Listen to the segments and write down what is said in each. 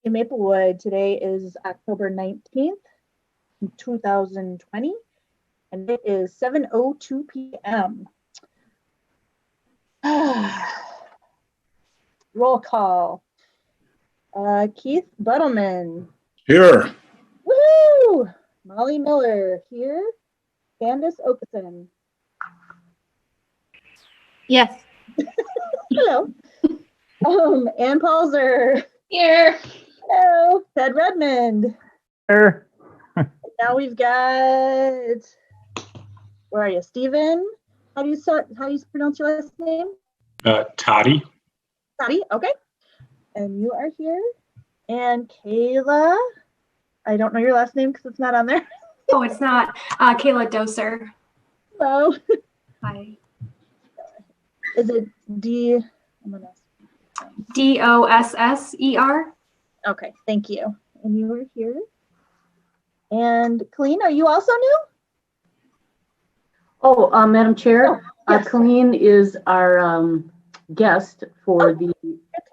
Maplewood. Today is October 19th, 2020, and it is 7:02 p.m. Roll call. Keith Buttleman. Here. Woo! Molly Miller here. Candace Okeson. Yes. Hello. Ann Palzer. Here. Hello. Ted Redmond. Here. Now we've got, where are you? Steven? How do you pronounce your last name? Toddy. Toddy, okay. And you are here. And Kayla, I don't know your last name because it's not on there. Oh, it's not. Kayla Doser. Hello. Hi. Is it D? I'm gonna. Dosser. Okay, thank you. And you were here. And Colleen, are you also new? Oh, Madam Chair, yes. Colleen is our guest for the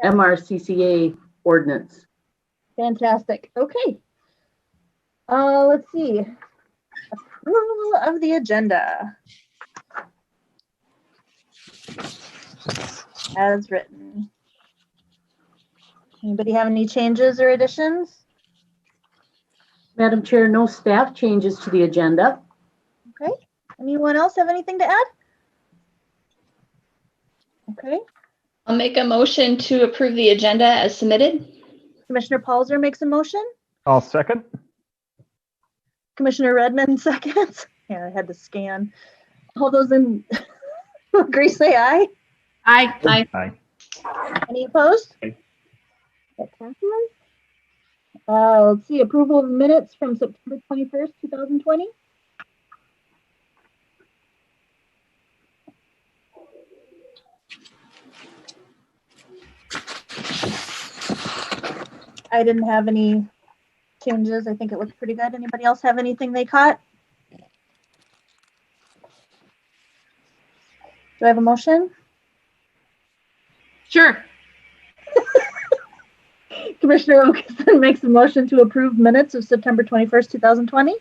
MRCCA ordinance. Fantastic. Okay. Let's see. Approval of the agenda. As written. Anybody have any changes or additions? Madam Chair, no staff changes to the agenda. Okay. Anyone else have anything to add? Okay. I'll make a motion to approve the agenda as submitted. Commissioner Palzer makes a motion. I'll second. Commissioner Redmond seconds. Yeah, I had to scan. All those in agree, say aye. Aye. Aye. Aye. Any opposed? Aye. That passes. Let's see, approval of minutes from September 21st, 2020. I didn't have any changes. I think it looked pretty good. Anybody else have anything they caught? Do I have a motion? Sure. Commissioner Okeson makes a motion to approve minutes of September 21st, 2020.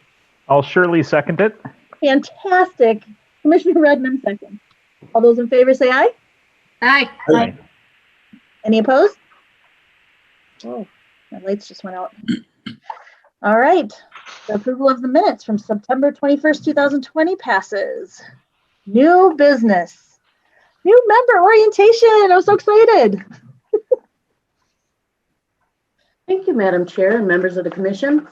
I'll surely second it. Fantastic. Commissioner Redmond second. All those in favor say aye. Aye. Aye. Any opposed? Oh, my lights just went out. All right. The approval of the minutes from September 21st, 2020 passes. New business. New member orientation. I'm so excited. Thank you, Madam Chair and members of the commission.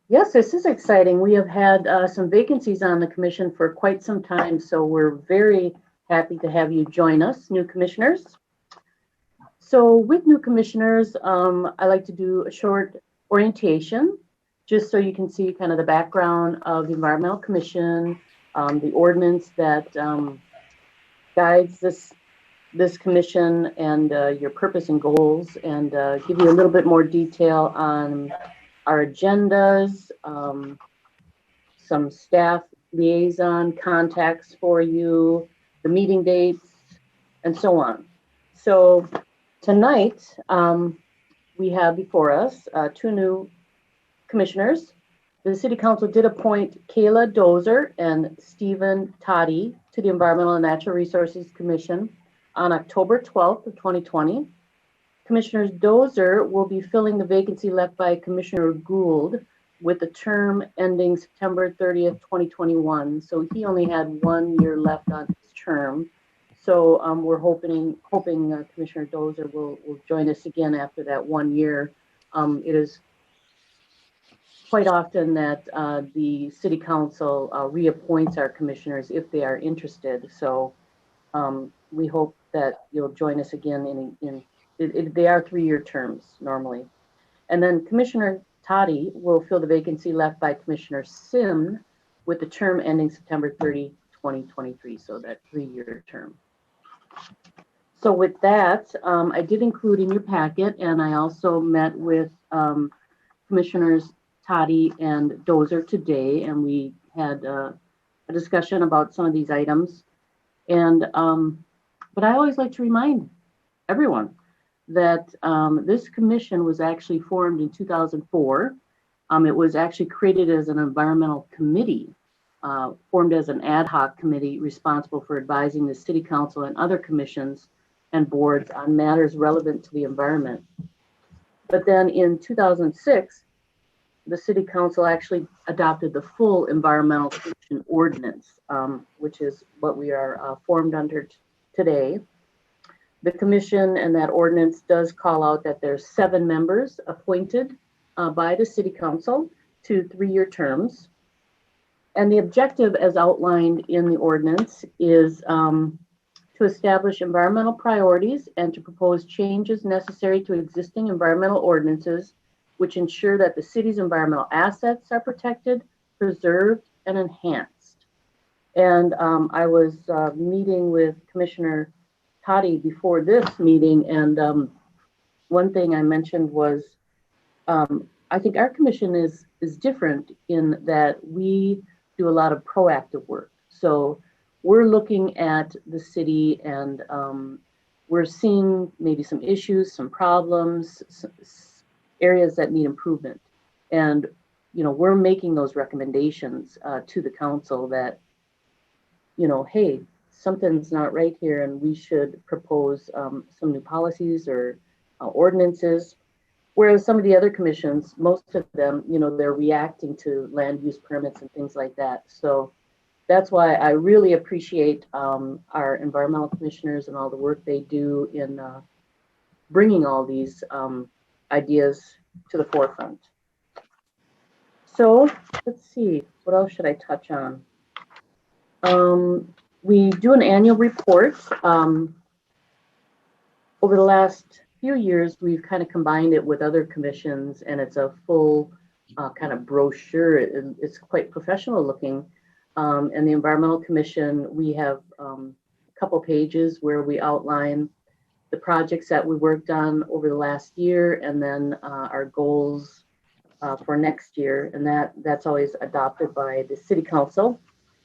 Yes, this is exciting. We have had some vacancies on the commission for quite some time, so we're very happy to have you join us, new commissioners. So with new commissioners, I like to do a short orientation, just so you can see kind of the background of the Environmental Commission, the ordinance that guides this commission and your purpose and goals, and give you a little bit more detail on our agendas, some staff liaison contacts for you, the meeting dates, and so on. So tonight, we have before us two new commissioners. The City Council did appoint Kayla Doser and Stephen Toddy to the Environmental and Natural Resources Commission on October 12th of 2020. Commissioner Doser will be filling the vacancy left by Commissioner Gould with the term ending September 30th, 2021. So he only had 1 year left on his term. So we're hoping Commissioner Doser will join us again after that 1 year. It is quite often that the City Council reappoints our commissioners if they are interested. So we hope that you'll join us again they are 3-year terms normally. And then Commissioner Toddy will fill the vacancy left by Commissioner Sim with the term ending September 30, 2023. So that 3-year term. So with that, I did include in your packet, and I also met with Commissioners Toddy and Doser today, and we had a discussion about some of these items. And but I always like to remind everyone that this commission was actually formed in 2004. It was actually created as an environmental committee, formed as an ad hoc committee responsible for advising the city council and other commissions and boards on matters relevant to the environment. But then in 2006, the city council actually adopted the full environmental pollution ordinance, which is what we are formed under today. The commission and that ordinance does call out that there's 7 members appointed by the city council to 3-year terms. And the objective as outlined in the ordinance is to establish environmental priorities and to propose changes necessary to existing environmental ordinances which ensure that the city's environmental assets are protected, preserved, and enhanced. And I was meeting with Commissioner Toddy before this meeting, and one thing I mentioned was I think our commission is different in that we do a lot of proactive work. So we're looking at the city and we're seeing maybe some issues, some problems, areas that need improvement. And, you know, we're making those recommendations to the council that, you know, hey, something's not right here and we should propose some new policies or ordinances. Whereas some of the other commissions, most of them, you know, they're reacting to land use permits and things like that. So that's why I really appreciate our environmental commissioners and all the work they do in bringing all these ideas to the forefront. So let's see, what else should I touch on? We do an annual report. Over the last few years, we've kind of combined it with other commissions, and it's a full kind of brochure. It's quite professional looking. And the Environmental Commission, we have a couple pages where we outline the projects that we worked on over the last year, and then our goals for next year. And that's always adopted by the City Council,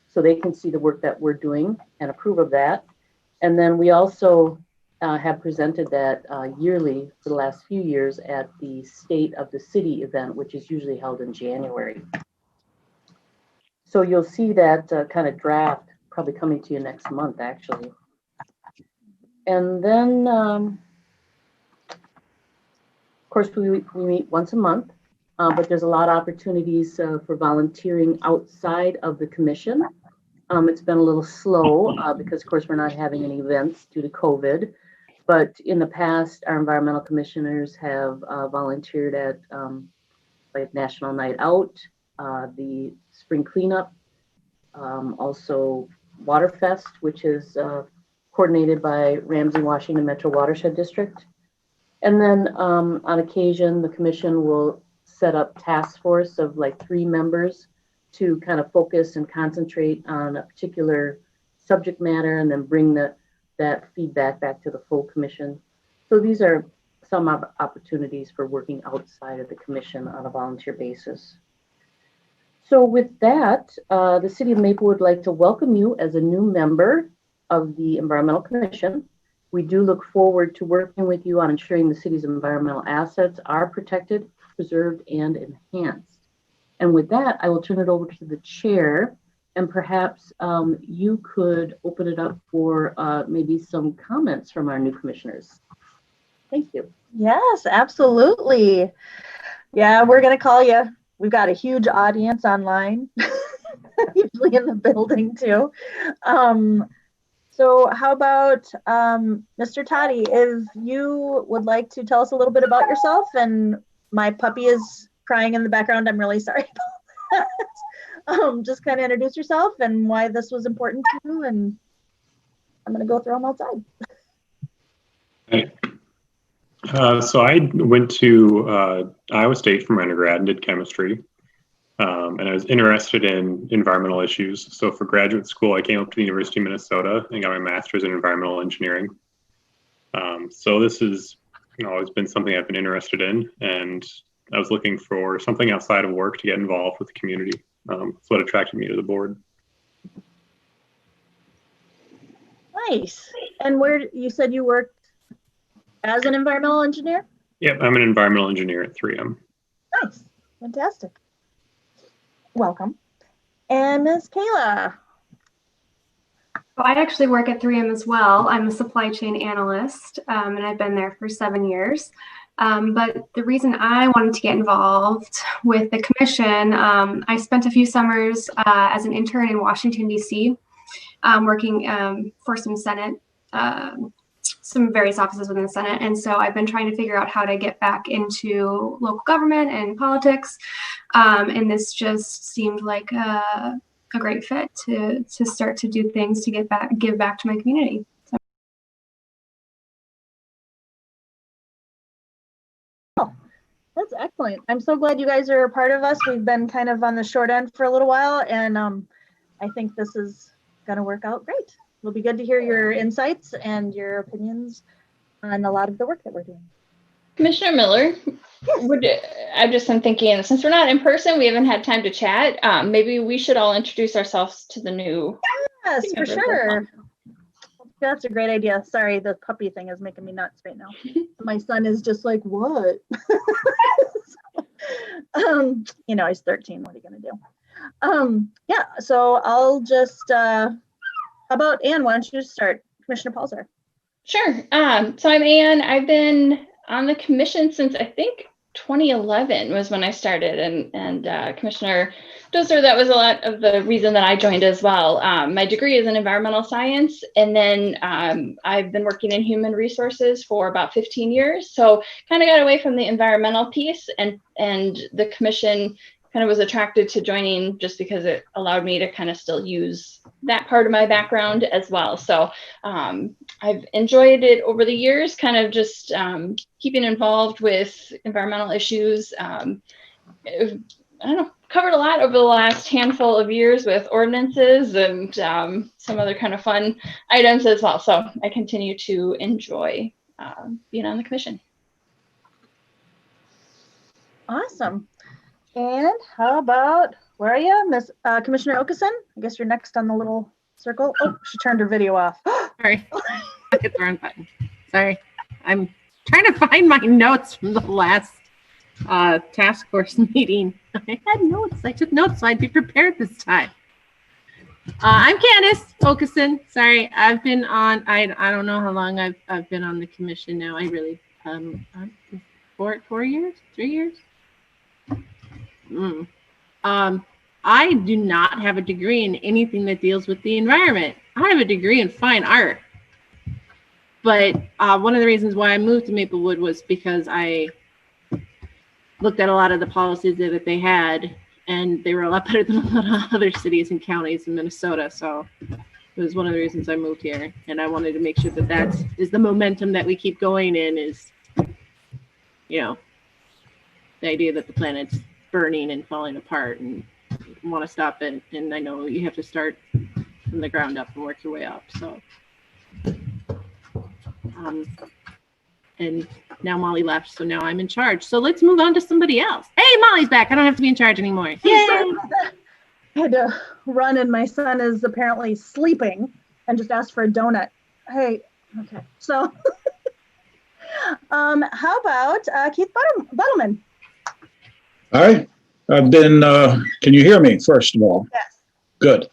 so they can see the work that we're doing and approve of that. And then we also have presented that yearly for the last few years at the State of the City event, which is usually held in January. So you'll see that kind of draft probably coming to you next month, actually. And then, of course, we meet once a month, but there's a lot of opportunities for volunteering outside of the commission. It's been a little slow because, of course, we're not having any events due to COVID. But in the past, our environmental commissioners have volunteered at like National Night Out, the Spring Cleanup, also Waterfest, which is coordinated by Ramsey Washington Metro Watershed District. And then on occasion, the commission will set up task force of like 3 members to kind of focus and concentrate on a particular subject matter and then bring that feedback back to the full commission. So these are some opportunities for working outside of the commission on a volunteer basis. So with that, the City of Maplewood would like to welcome you as a new member of the Environmental Commission. We do look forward to working with you on ensuring the city's environmental assets are protected, preserved, and enhanced. And with that, I will turn it over to the chair, and perhaps you could open it up for maybe some comments from our new commissioners. Thank you. Yes, absolutely. Yeah, we're going to call you. We've got a huge audience online, usually in the building too. So how about Mr. Toddy, if you would like to tell us a little bit about yourself, and my puppy is crying in the background. I'm really sorry about that. Just kind of introduce yourself and why this was important to you, and I'm going to go throw them outside. Hey. So I went to Iowa State for my undergrad and did chemistry. And I was interested in environmental issues. So for graduate school, I came up to the University of Minnesota and got my master's in environmental engineering. So this has always been something I've been interested in, and I was looking for something outside of work to get involved with the community. That's what attracted me to the board. Nice. And where you said you worked as an environmental engineer? Yep, I'm an environmental engineer at 3M. Nice. Fantastic. Welcome. And Ms. Kayla. So I actually work at 3M as well. I'm a supply chain analyst, and I've been there for 7 years. But the reason I wanted to get involved with the commission, I spent a few summers as an intern in Washington, D.C., working for some various offices within the Senate. And so I've been trying to figure out how to get back into local government and politics. And this just seemed like a great fit to start to do things to give back to my community. Oh, that's excellent. I'm so glad you guys are a part of us. We've been kind of on the short end for a little while, and I think this is going to work out great. It'll be good to hear your insights and your opinions on a lot of the work that we're doing. Commissioner Miller, I'm thinking, since we're not in person, we haven't had time to chat. Maybe we should all introduce ourselves to the new. Yes, for sure. That's a great idea. Sorry, the puppy thing is making me nuts right now. My son is just like, what? He's 13. What are you going to do? Yeah, so I'll just, how about Ann? Why don't you start? Commissioner Palzer. Sure. So I'm Ann. I've been on the commission since I think 2011 was when I started, and Commissioner Doser, that was a lot of the reason that I joined as well. My degree is in environmental science, and then I've been working in human resources for about 15 years. So kind of got away from the environmental piece, and the commission kind of was attracted to joining just because it allowed me to kind of still use that part of my background as well. So I've enjoyed it over the years, kind of just keeping involved with environmental issues. I don't know, covered a lot over the last handful of years with ordinances and some other kind of fun items as well. So I continue to enjoy being on the commission. Awesome. And how about, where are you, Miss Commissioner Okeson? I guess you're next on the little circle. Oh, she turned her video off. Sorry, I hit the wrong button. Sorry, I'm trying to find my notes from the last task force meeting. I had notes. I took notes so I'd be prepared this time. I'm Candace Okeson. Sorry, I've been on. I don't know how long I've been on the commission now. I really 4 years, 3 years. I do not have a degree in anything that deals with the environment. I have a degree in fine art. But one of the reasons why I moved to Maplewood was because I looked at a lot of the policies that they had, and they were a lot better than a lot of other cities and counties in Minnesota. So it was one of the reasons I moved here. And I wanted to make sure that that is the momentum that we keep going in, is, the idea that the planet's burning and falling apart, and want to stop it. And I know you have to start from the ground up and work your way up. So, and now Molly left, so now I'm in charge. So let's move on to somebody else. Hey, Molly's back. I don't have to be in charge anymore. Yay! I had to run, and my son is apparently sleeping and just asked for a donut. Hey, okay. So, how about Keith Buttleman? Hi, I've been, can you hear me, first of all? Yes. Good.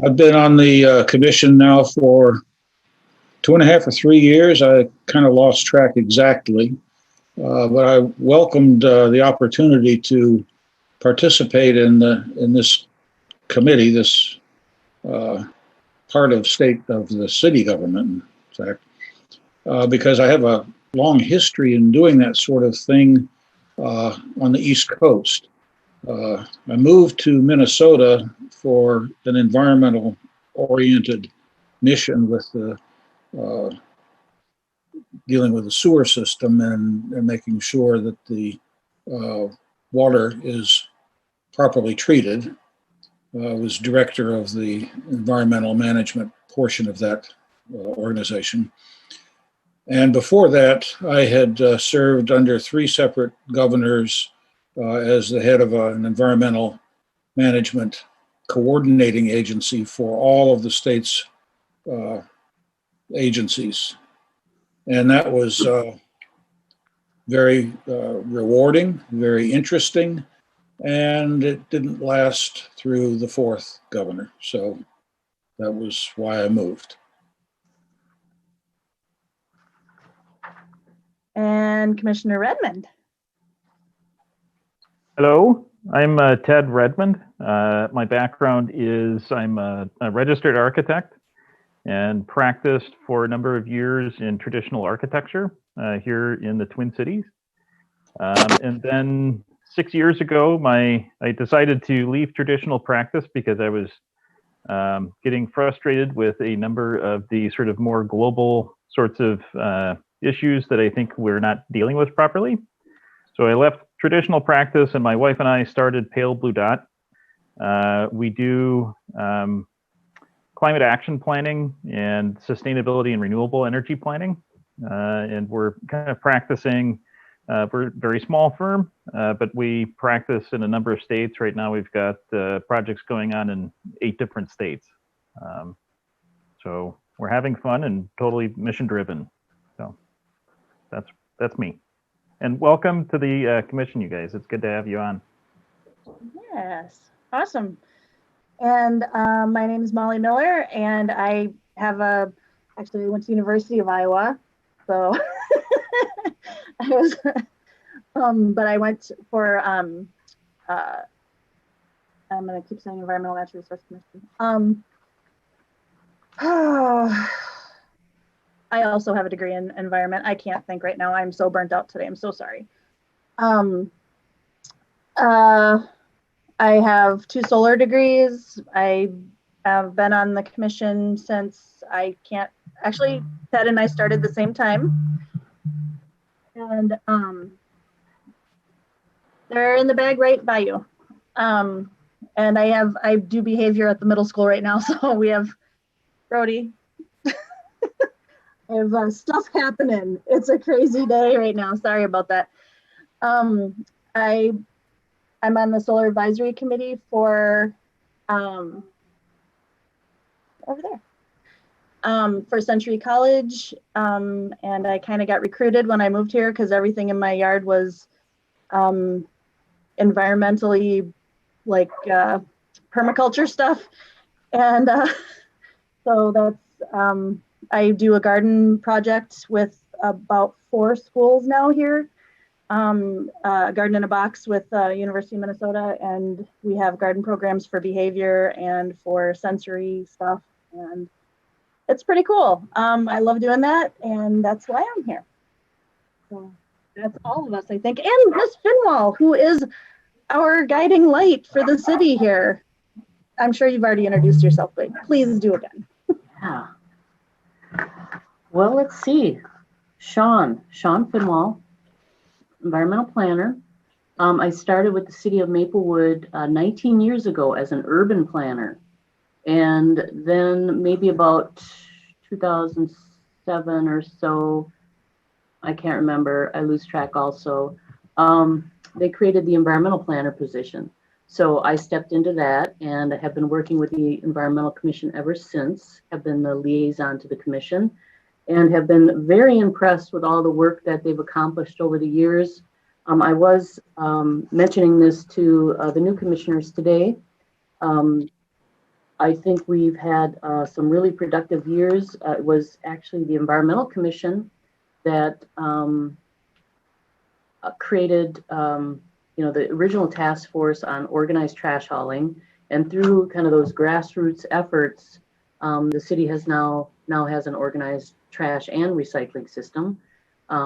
I've been on the commission now for 2.5 or 3 years. I kind of lost track exactly, but I welcomed the opportunity to participate in this committee, this part of the city government, in fact, because I have a long history in doing that sort of thing on the East Coast. I moved to Minnesota for an environmental-oriented mission with the dealing with the sewer system and making sure that the water is properly treated. I was director of the environmental management portion of that organization. And before that, I had served under 3 separate governors as the head of an environmental management coordinating agency for all of the state's agencies. And that was very rewarding, very interesting, and it didn't last through the fourth governor. So that was why I moved. And Commissioner Redmond. Hello, I'm Ted Redmond. My background is I'm a registered architect and practiced for a number of years in traditional architecture here in the Twin Cities. And then 6 years ago, I decided to leave traditional practice because I was getting frustrated with a number of the sort of more global sorts of issues that I think we're not dealing with properly. So I left traditional practice and my wife and I started Pale Blue Dot. We do climate action planning and sustainability and renewable energy planning. And we're kind of practicing, we're a very small firm, but we practice in a number of states. Right now we've got projects going on in 8 different states. So we're having fun and totally mission driven. So that's me. And welcome to the commission, you guys. It's good to have you on. Yes, awesome. And my name is Molly Miller, and I have actually I went to University of Iowa, so I was, but I went for, I'm gonna keep saying Environmental Natural Resource Commission. I also have a degree in environment. I can't think right now. I'm so burnt out today. I'm so sorry. I have 2 solar degrees. I have been on the commission since actually, Ted and I started the same time. And they're in the bag right by you. And I do behavior at the middle school right now. So we have Brody. I have stuff happening. It's a crazy day right now. Sorry about that. I'm on the Solar Advisory Committee for over there for Century College, and I kind of got recruited when I moved here because everything in my yard was environmentally like permaculture stuff, and so that's I do a garden project with about 4 schools now here. Garden in a Box with University of Minnesota, and we have garden programs for behavior and for sensory stuff, and it's pretty cool. I love doing that, and that's why I'm here. So that's all of us, I think, and Miss Finwall, who is our guiding light for the city here. I'm sure you've already introduced yourself, but please do again. Yeah. Well, let's see. Sean Finwall, environmental planner. I started with the city of Maplewood 19 years ago as an urban planner. And then maybe about 2007 or so, I can't remember, I lose track also, they created the environmental planner position. So I stepped into that and have been working with the Environmental Commission ever since, have been the liaison to the commission, and have been very impressed with all the work that they've accomplished over the years. I was mentioning this to the new commissioners today. I think we've had some really productive years. It was actually the Environmental Commission that created the original task force on organized trash hauling, and through kind of those grassroots efforts, the city has now has an organized trash and recycling system,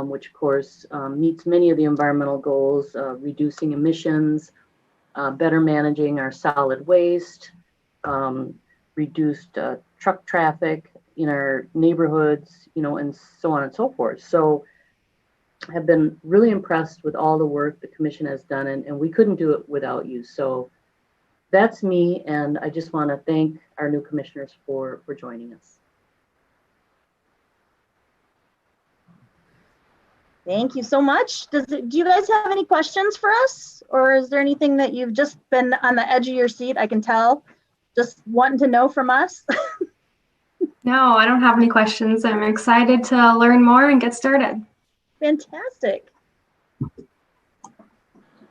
which of course meets many of the environmental goals, reducing emissions, better managing our solid waste, reduced truck traffic in our neighborhoods, and so on and so forth. So have been really impressed with all the work the commission has done, and we couldn't do it without you. So that's me, and I just want to thank our new commissioners for joining us. Thank you so much. Do you guys have any questions for us? Or is there anything that you've just been on the edge of your seat, I can tell, just wanting to know from us? No, I don't have any questions. I'm excited to learn more and get started. Fantastic.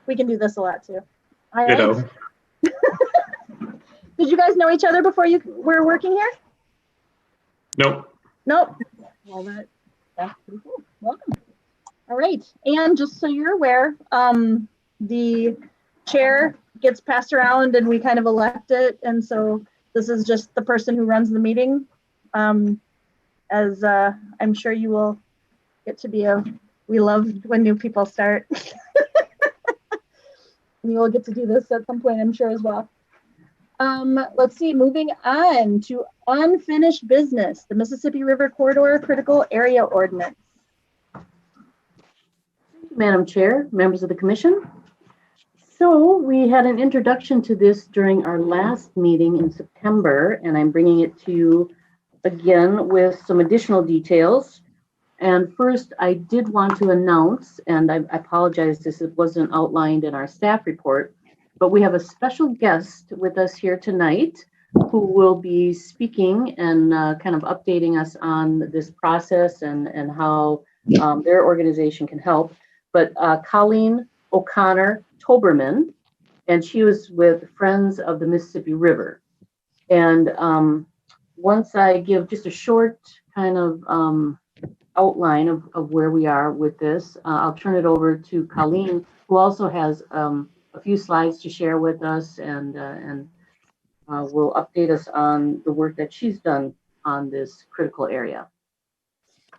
We can do this a lot too. All right. Ditto. Did you guys know each other before you were working here? Nope. Nope. Well, that's pretty cool. Welcome. All right. And just so you're aware, the chair gets passed around and we kind of elect it. And so this is just the person who runs the meeting. As I'm sure you will get to be we love when new people start. And you will get to do this at some point, I'm sure, as well. Let's see, moving on to unfinished business, the Mississippi River Corridor Critical Area Ordinance. Madam Chair, members of the commission. So we had an introduction to this during our last meeting in September, and I'm bringing it to you again with some additional details. And first, I did want to announce, and I apologize, this wasn't outlined in our staff report, but we have a special guest with us here tonight who will be speaking and kind of updating us on this process and how their organization can help. But Colleen O'Connor Toberman, and she was with Friends of the Mississippi River. And once I give just a short kind of outline of where we are with this, I'll turn it over to Colleen, who also has a few slides to share with us and will update us on the work that she's done on this critical area.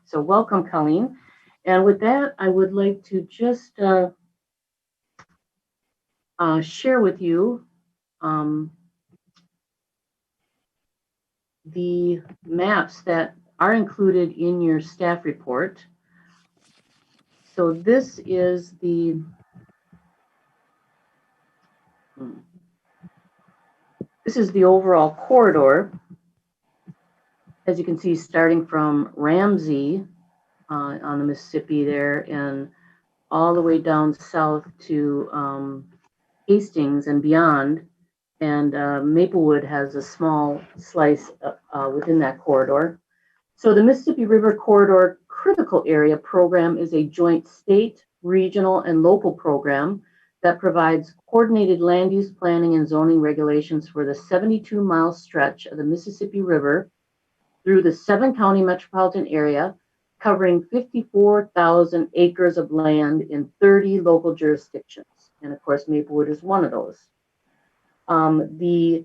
So welcome, Colleen. And with that, I would like to just share with you the maps that are included in your staff report. So this is the overall corridor. As you can see, starting from Ramsey on the Mississippi there and all the way down south to Hastings and beyond. And Maplewood has a small slice within that corridor. So the Mississippi River Corridor Critical Area Program is a joint state, regional, and local program that provides coordinated land use planning and zoning regulations for the 72-mile stretch of the Mississippi River through the 7-county metropolitan area, covering 54,000 acres of land in 30 local jurisdictions. And of course, Maplewood is one of those. The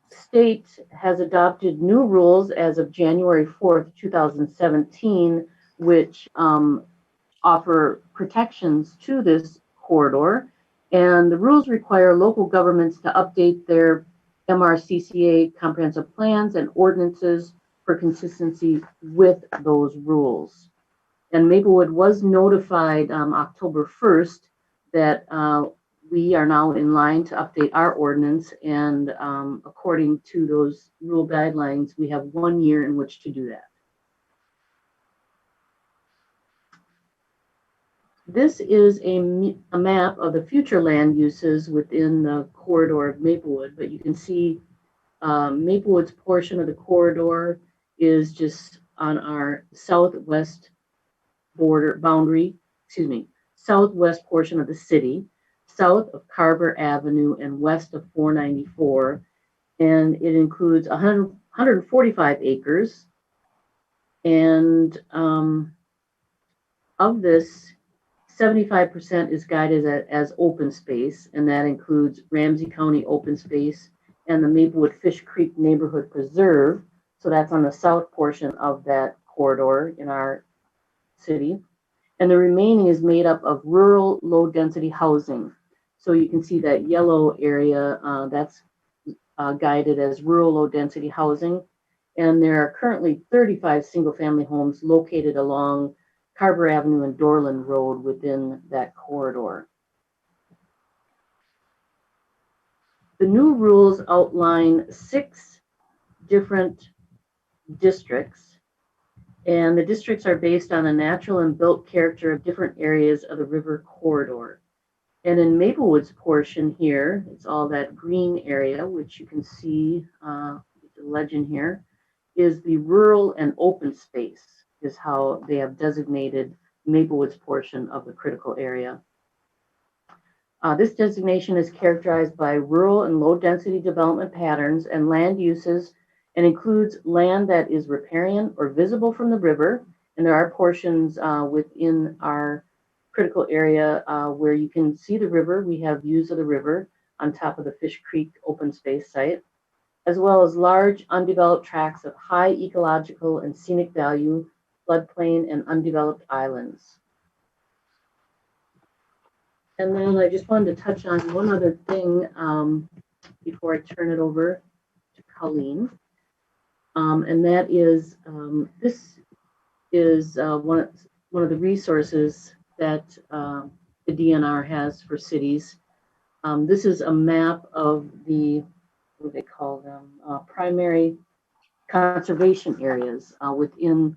state has adopted new rules as of January 4th, 2017, which offer protections to this corridor. And the rules require local governments to update their MRCCA comprehensive plans and ordinances for consistency with those rules. And Maplewood was notified October 1st that we are now in line to update our ordinance, and according to those rule guidelines, we have 1 year in which to do that. This is a map of the future land uses within the corridor of Maplewood, but you can see Maplewood's portion of the corridor is just on our southwest southwest portion of the city, south of Carver Avenue and west of 494. And it includes 145 acres. And of this, 75% is guided as open space, and that includes Ramsey County open space and the Maplewood Fish Creek Neighborhood Preserve. So that's on the south portion of that corridor in our city. And the remaining is made up of rural low density housing. So you can see that yellow area, that's guided as rural low density housing. And there are currently 35 single family homes located along Carver Avenue and Dorland Road within that corridor. The new rules outline 6 different districts, and the districts are based on the natural and built character of different areas of the river corridor. And in Maplewood's portion here, it's all that green area, which you can see the legend here, is the rural and open space, is how they have designated Maplewood's portion of the critical area. This designation is characterized by rural and low-density development patterns and land uses, and includes land that is riparian or visible from the river. And there are portions within our critical area where you can see the river. We have views of the river on top of the Fish Creek open space site, as well as large undeveloped tracts of high ecological and scenic value, floodplain, and undeveloped islands. And then I just wanted to touch on one other thing before I turn it over to Colleen. And that is, this is one of the resources that the DNR has for cities. This is a map of the, what do they call them, primary conservation areas within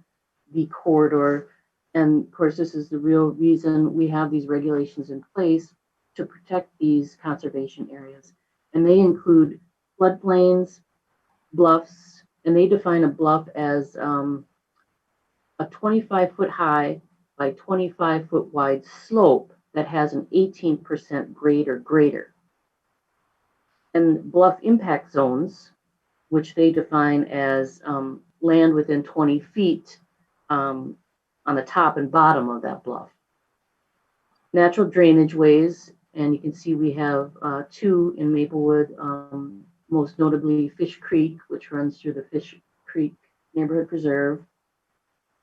the corridor. And of course, this is the real reason we have these regulations in place to protect these conservation areas. And they include floodplains, bluffs, and they define a bluff as a 25-foot high by 25-foot wide slope that has an 18% grade or greater. And bluff impact zones, which they define as land within 20 feet on the top and bottom of that bluff. Natural drainage ways, and you can see we have two in Maplewood, most notably Fish Creek, which runs through the Fish Creek Neighborhood Preserve.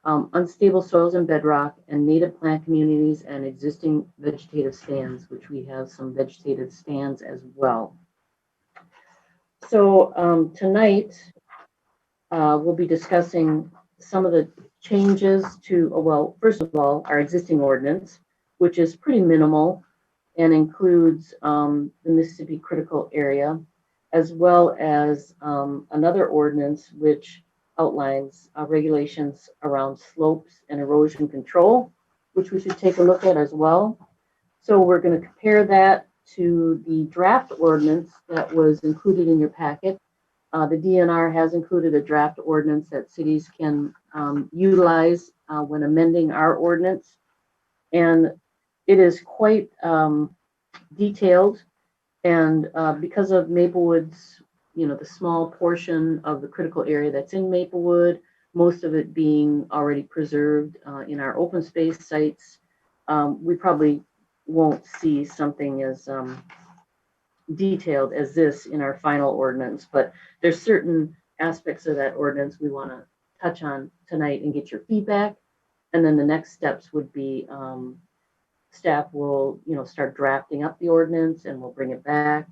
Unstable soils and bedrock, and native plant communities and existing vegetative stands, which we have some vegetative stands as well. So tonight we'll be discussing some of the changes to, well, first of all, our existing ordinance, which is pretty minimal and includes the Mississippi Critical Area, as well as another ordinance which outlines regulations around slopes and erosion control, which we should take a look at as well. So we're going to compare that to the draft ordinance that was included in your packet. The DNR has included a draft ordinance that cities can utilize when amending our ordinance. And it is quite detailed. And because of Maplewood's, the small portion of the critical area that's in Maplewood, most of it being already preserved in our open space sites, we probably won't see something as detailed as this in our final ordinance, but there's certain aspects of that ordinance we want to touch on tonight and get your feedback. And then the next steps would be staff will, start drafting up the ordinance, and we'll bring it back,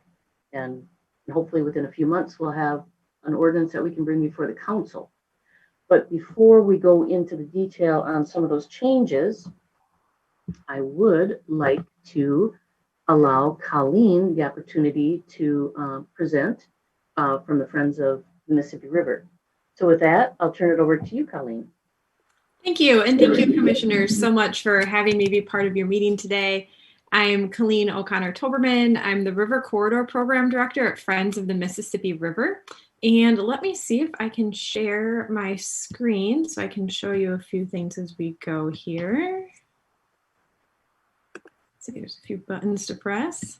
and hopefully within a few months we'll have an ordinance that we can bring before the council. But before we go into the detail on some of those changes, I would like to allow Colleen the opportunity to present from the Friends of the Mississippi River. So with that, I'll turn it over to you, Colleen. Thank you. And thank you, commissioners, so much for having me be part of your meeting today. I'm Colleen O'Connor-Toberman. I'm the River Corridor Program Director at Friends of the Mississippi River. And let me see if I can share my screen so I can show you a few things as we go here. So there's a few buttons to press.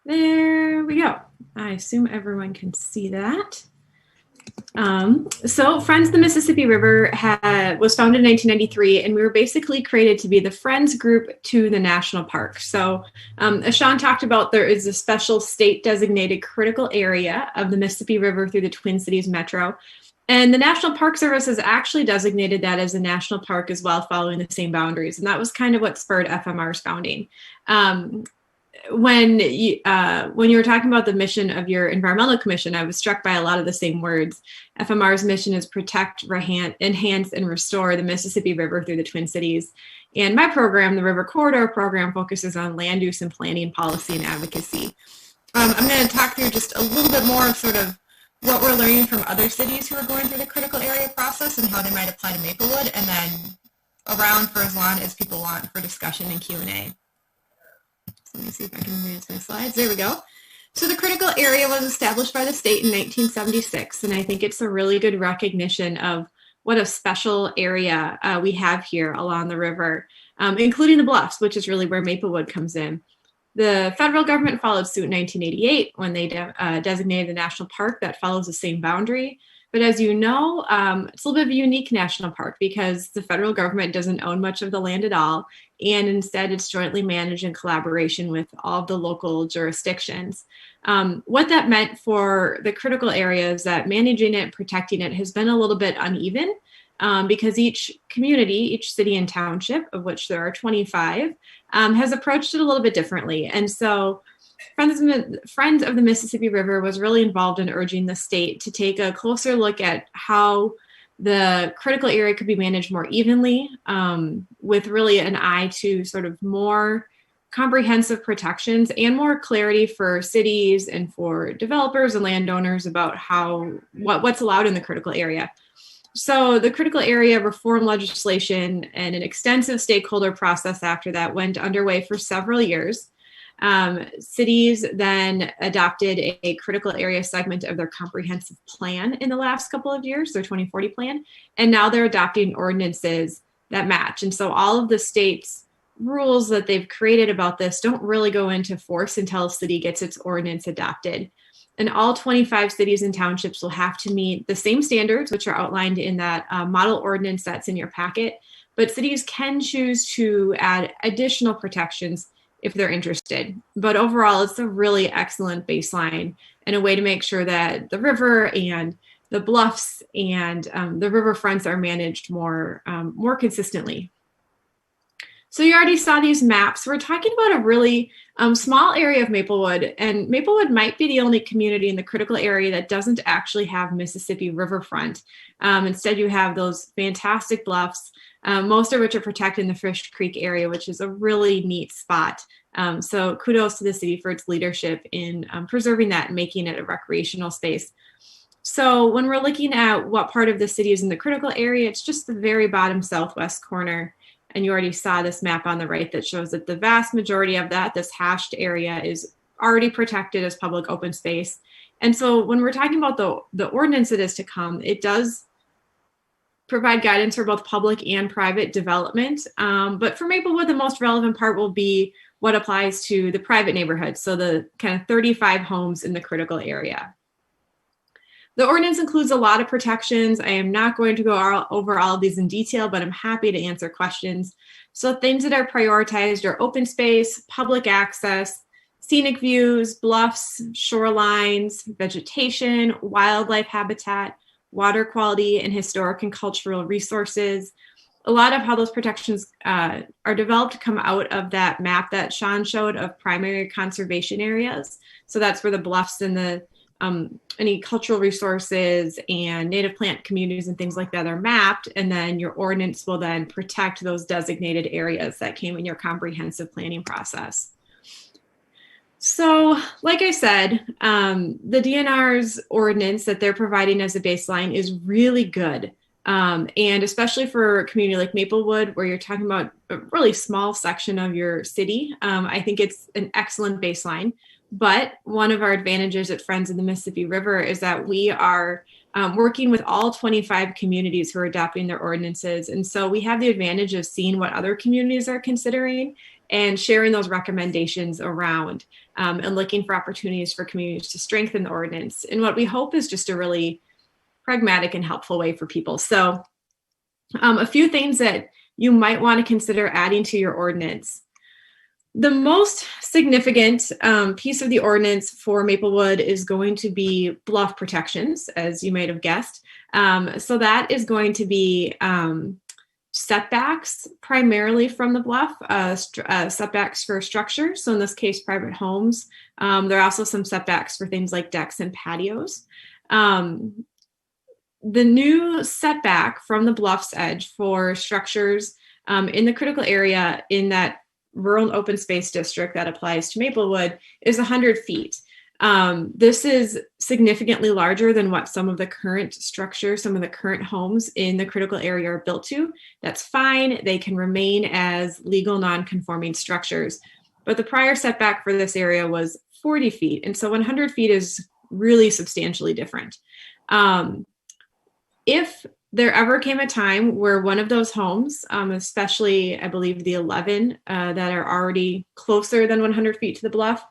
There we go. I assume everyone can see that. So Friends of the Mississippi River was founded in 1993, and we were basically created to be the friends group to the national park. So as Sean talked about, there is a special state designated critical area of the Mississippi River through the Twin Cities Metro. And the National Park Service has actually designated that as a national park as well, following the same boundaries. And that was kind of what spurred FMR's founding. When you were talking about the mission of your environmental commission, I was struck by a lot of the same words. FMR's mission is protect, enhance, and restore the Mississippi River through the Twin Cities. And my program, the River Corridor Program, focuses on land use and planning, policy, and advocacy. I'm going to talk through just a little bit more of sort of what we're learning from other cities who are going through the critical area process and how they might apply to Maplewood, and then around for as long as people want for discussion and Q&A. So let me see if I can advance my slides. There we go. So the critical area was established by the state in 1976, and I think it's a really good recognition of what a special area we have here along the river. including the bluffs, which is really where Maplewood comes in. The federal government followed suit in 1988 when they designated the national park that follows the same boundary. But as you know, it's a little bit of a unique national park because the federal government doesn't own much of the land at all. And instead, it's jointly managed in collaboration with all of the local jurisdictions. What that meant for the critical areas, that managing it, protecting it has been a little bit uneven because each community, each city and township, of which there are 25, has approached it a little bit differently. And so Friends of the Mississippi River was really involved in urging the state to take a closer look at how the critical area could be managed more evenly, with really an eye to sort of more comprehensive protections and more clarity for cities and for developers and landowners about what's allowed in the critical area. So the critical area reform legislation and an extensive stakeholder process after that went underway for several years. Cities then adopted a critical area segment of their comprehensive plan in the last couple of years, their 2040 plan, and now they're adopting ordinances that match. And so all of the state's rules that they've created about this don't really go into force until a city gets its ordinance adopted. And all 25 cities and townships will have to meet the same standards, which are outlined in that model ordinance that's in your packet. But cities can choose to add additional protections if they're interested. But overall, it's a really excellent baseline and a way to make sure that the river and the bluffs and the riverfronts are managed more consistently. So you already saw these maps. We're talking about a really small area of Maplewood, and Maplewood might be the only community in the critical area that doesn't actually have Mississippi riverfront. Instead, you have those fantastic bluffs, most of which are protected in the Fish Creek area, which is a really neat spot. So kudos to the city for its leadership in preserving that and making it a recreational space. So when we're looking at what part of the city is in the critical area, it's just the very bottom southwest corner. And you already saw this map on the right that shows that the vast majority of that, this hashed area, is already protected as public open space. And so when we're talking about the ordinance that is to come, it does provide guidance for both public and private development. But for Maplewood, the most relevant part will be what applies to the private neighborhoods. So the kind of 35 homes in the critical area. The ordinance includes a lot of protections. I am not going to go over all of these in detail, but I'm happy to answer questions. So things that are prioritized are open space, public access, scenic views, bluffs, shorelines, vegetation, wildlife habitat, water quality, and historic and cultural resources. A lot of how those protections are developed come out of that map that Sean showed of primary conservation areas. So that's where the bluffs and the any cultural resources and native plant communities and things like that are mapped, and then your ordinance will then protect those designated areas that came in your comprehensive planning process. So, like I said, the DNR's ordinance that they're providing as a baseline is really good. And especially for a community like Maplewood, where you're talking about a really small section of your city, I think it's an excellent baseline. But one of our advantages at Friends of the Mississippi River is that we are working with all 25 communities who are adopting their ordinances. And so we have the advantage of seeing what other communities are considering and sharing those recommendations around and looking for opportunities for communities to strengthen the ordinance. And what we hope is just a really pragmatic and helpful way for people. So a few things that you might want to consider adding to your ordinance. The most significant piece of the ordinance for Maplewood is going to be bluff protections, as you might have guessed. So that is going to be setbacks primarily from the bluff, setbacks for structures. So in this case, private homes. There are also some setbacks for things like decks and patios. The new setback from the bluff's edge for structures in the critical area in that rural and open space district that applies to Maplewood is 100 feet. This is significantly larger than what some of the current structures, some of the current homes in the critical area are built to. That's fine. They can remain as legal non-conforming structures. But the prior setback for this area was 40 feet. And so 100 feet is really substantially different. If there ever came a time where one of those homes, especially I believe the 11 that are already closer than 100 feet to the bluff,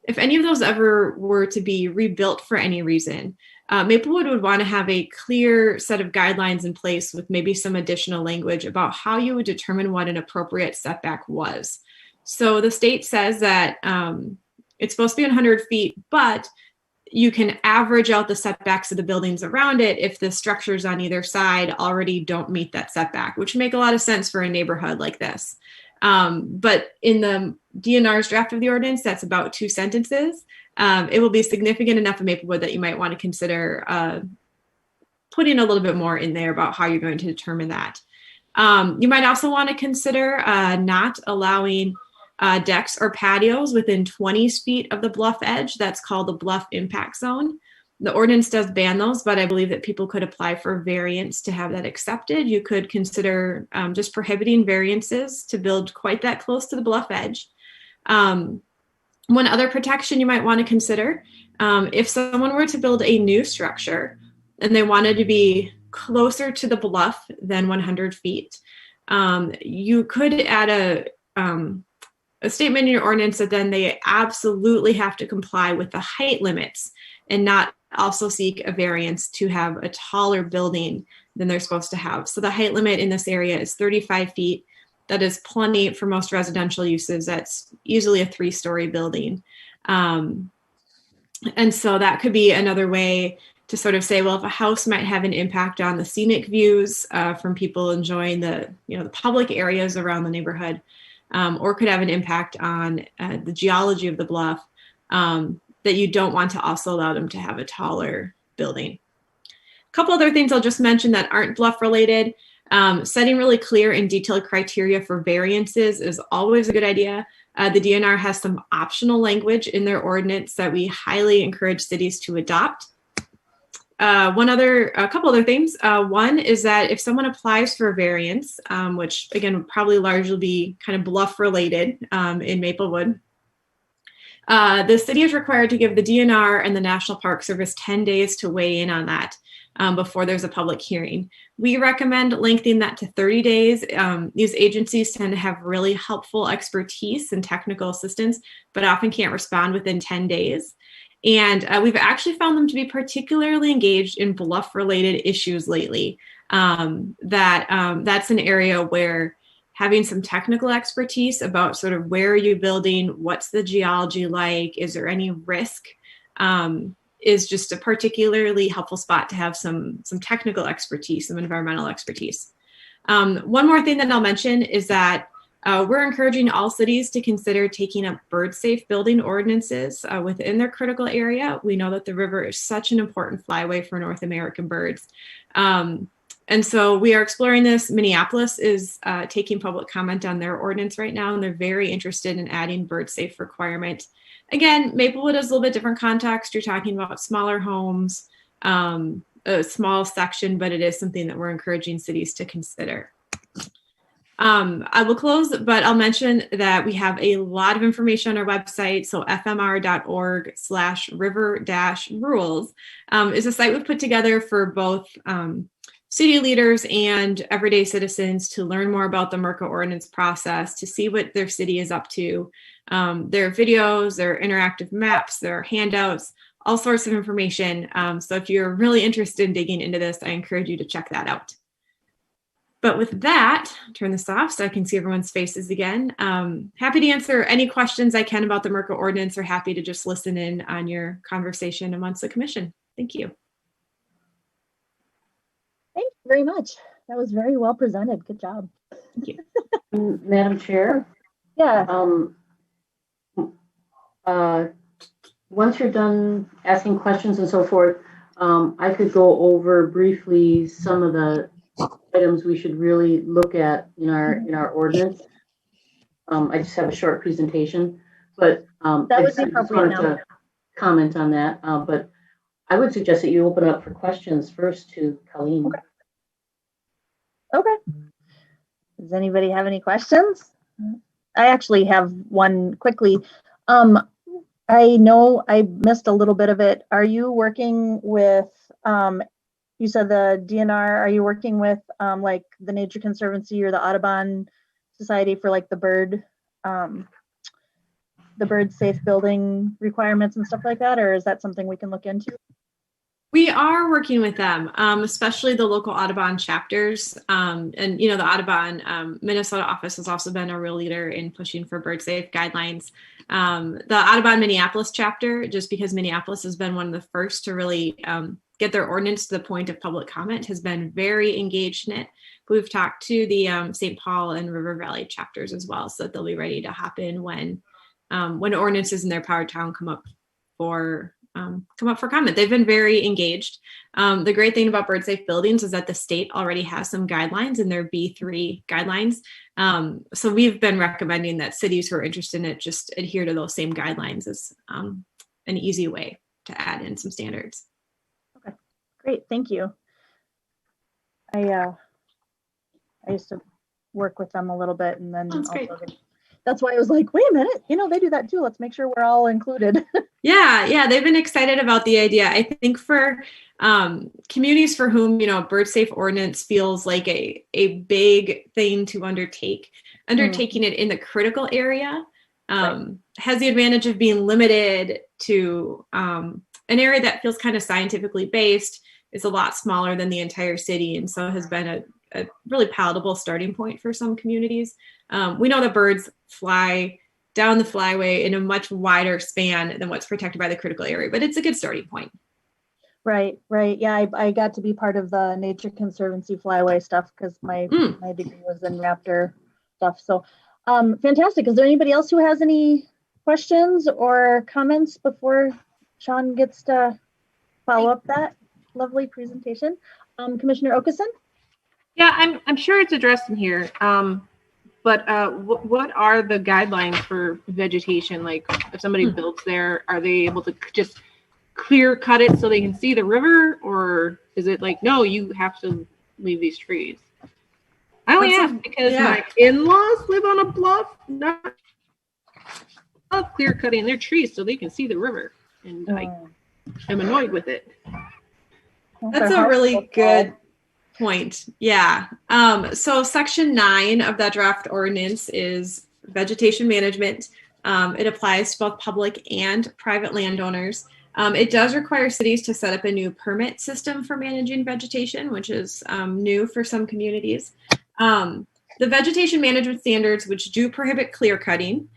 if any of those ever were to be rebuilt for any reason, Maplewood would want to have a clear set of guidelines in place with maybe some additional language about how you would determine what an appropriate setback was. So the state says that it's supposed to be 100 feet, but you can average out the setbacks of the buildings around it if the structures on either side already don't meet that setback, which make a lot of sense for a neighborhood like this. But in the DNR's draft of the ordinance, that's about 2 sentences. It will be significant enough in Maplewood that you might want to consider putting a little bit more in there about how you're going to determine that. You might also want to consider not allowing decks or patios within 20 feet of the bluff edge. That's called the bluff impact zone. The ordinance does ban those, but I believe that people could apply for variance to have that accepted. You could consider just prohibiting variances to build quite that close to the bluff edge. One other protection you might want to consider, if someone were to build a new structure and they wanted to be closer to the bluff than 100 feet, you could add a statement in your ordinance that then they absolutely have to comply with the height limits and not also seek a variance to have a taller building than they're supposed to have. So the height limit in this area is 35 feet. That is plenty for most residential uses. That's easily a 3-story building. And so that could be another way to sort of say, well, if a house might have an impact on the scenic views from people enjoying the public areas around the neighborhood, or could have an impact on the geology of the bluff, that you don't want to also allow them to have a taller building. A couple other things I'll just mention that aren't bluff related. Setting really clear and detailed criteria for variances is always a good idea. The DNR has some optional language in their ordinance that we highly encourage cities to adopt. A couple other things. One is that if someone applies for a variance, which again would probably largely be kind of bluff related in Maplewood, the city is required to give the DNR and the National Park Service 10 days to weigh in on that before there's a public hearing. We recommend lengthening that to 30 days. These agencies tend to have really helpful expertise and technical assistance, but often can't respond within 10 days. And we've actually found them to be particularly engaged in bluff-related issues lately. That's an area where having some technical expertise about sort of where are you building, what's the geology like, is there any risk, is just a particularly helpful spot to have some technical expertise, some environmental expertise. One more thing that I'll mention is that we're encouraging all cities to consider taking up bird-safe building ordinances within their critical area. We know that the river is such an important flyway for North American birds. And so we are exploring this. Minneapolis is taking public comment on their ordinance right now, and they're very interested in adding bird-safe requirement. Again, Maplewood is a little bit different context. You're talking about smaller homes, a small section, but it is something that we're encouraging cities to consider. I will close, but I'll mention that we have a lot of information on our website. So fmr.org/river-rules is a site we've put together for both city leaders and everyday citizens to learn more about the MRCA ordinance process, to see what their city is up to. There are videos, there are interactive maps, there are handouts, all sorts of information. So if you're really interested in digging into this, I encourage you to check that out. But with that, I'll turn this off so I can see everyone's faces again. Happy to answer any questions I can about the MRCA ordinance, or happy to just listen in on your conversation amongst the commission. Thank you. Thank you very much. That was very well presented. Good job. Thank you. Madam Chair? Yeah. Once you're done asking questions and so forth, I could go over briefly some of the items we should really look at in our ordinance. I just have a short presentation, but that would be appropriate now. To comment on that. But I would suggest that you open up for questions first to Colleen. Okay. Does anybody have any questions? I actually have one quickly. I know I missed a little bit of it. Are you working with you said the DNR, are you working with like the Nature Conservancy or the Audubon Society for like the bird safe building requirements and stuff like that? Or is that something we can look into? We are working with them, especially the local Audubon chapters. And, the Audubon Minnesota office has also been a real leader in pushing for bird safe guidelines. The Audubon Minneapolis chapter, just because Minneapolis has been one of the first to really get their ordinance to the point of public comment, has been very engaged in it. But we've talked to the St. Paul and River Valley chapters as well, so that they'll be ready to hop in when ordinances in their power town come up for comment. They've been very engaged. The great thing about bird safe buildings is that the state already has some guidelines in their B3 guidelines. So we've been recommending that cities who are interested in it just adhere to those same guidelines as an easy way to add in some standards. Okay, great, thank you. I used to work with them a little bit, and then that's why I was like, wait a minute, they do that too. Let's make sure we're all included. Yeah, they've been excited about the idea. I think for communities for whom, bird safe ordinance feels like a big thing to undertaking it in the critical area has the advantage of being limited to an area that feels kind of scientifically based, is a lot smaller than the entire city, and so has been a really palatable starting point for some communities. We know that birds fly down the flyway in a much wider span than what's protected by the critical area, but it's a good starting point. Right. Yeah, I got to be part of the Nature Conservancy flyway stuff because my degree was in raptor stuff. So fantastic. Is there anybody else who has any questions or comments before Sean gets to follow up that lovely presentation? Commissioner Okeson? Yeah, I'm sure it's addressed in here. But what are the guidelines for vegetation? Like if somebody builds there, are they able to just clear cut it so they can see the river? Or is it like, no, you have to leave these trees? I only ask because my in-laws live on a bluff, not clear cutting their trees so they can see the river. And I'm annoyed with it. That's a really good point. Yeah. So section 9 of that draft ordinance is vegetation management. It applies to both public and private landowners. It does require cities to set up a new permit system for managing vegetation, which is new for some communities. The vegetation management standards, which do prohibit clear cutting,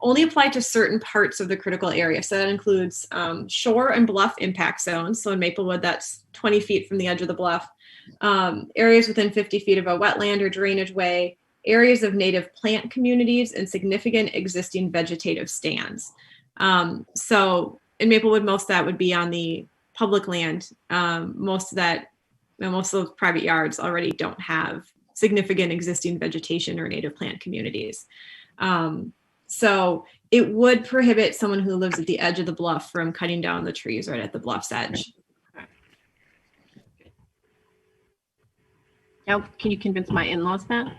only apply to certain parts of the critical area. So that includes shore and bluff impact zones. So in Maplewood, that's 20 feet from the edge of the bluff. Areas within 50 feet of a wetland or drainage way, areas of native plant communities, and significant existing vegetative stands. So in Maplewood, most of that would be on the public land. Most of those private yards already don't have significant existing vegetation or native plant communities. So it would prohibit someone who lives at the edge of the bluff from cutting down the trees right at the bluff's edge. Now, can you convince my in-laws that?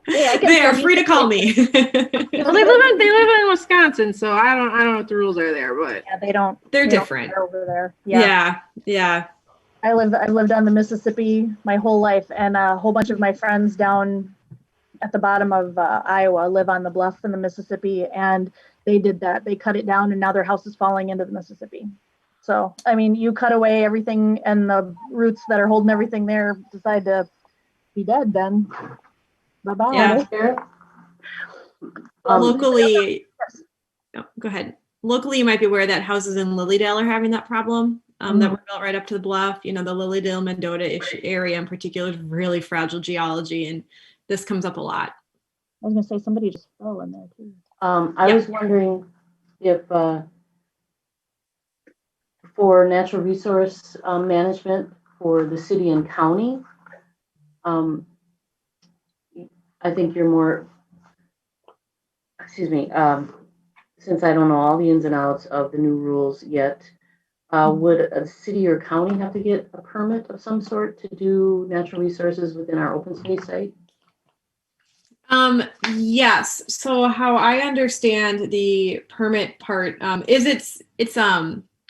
They are free to call me. Well, they live in Wisconsin, so I don't know what the rules are there, but yeah, they're different over there. Yeah. I've lived on the Mississippi my whole life, and a whole bunch of my friends down at the bottom of Iowa live on the bluff in the Mississippi, and they did that. They cut it down, and now their house is falling into the Mississippi. So, I mean, you cut away everything, and the roots that are holding everything there decide to be dead, then bye-bye. Yeah. Locally, go ahead. Locally, you might be aware that houses in Lilydale are having that problem. That were built right up to the bluff. The Lilydale Mendota area in particular is really fragile geology, and this comes up a lot. I was gonna say somebody just fell in there too. I was wondering if for natural resource management for the city and county, I think you're more, since I don't know all the ins and outs of the new rules yet, would a city or county have to get a permit of some sort to do natural resources within our open space site? Yes. So how I understand the permit part is it's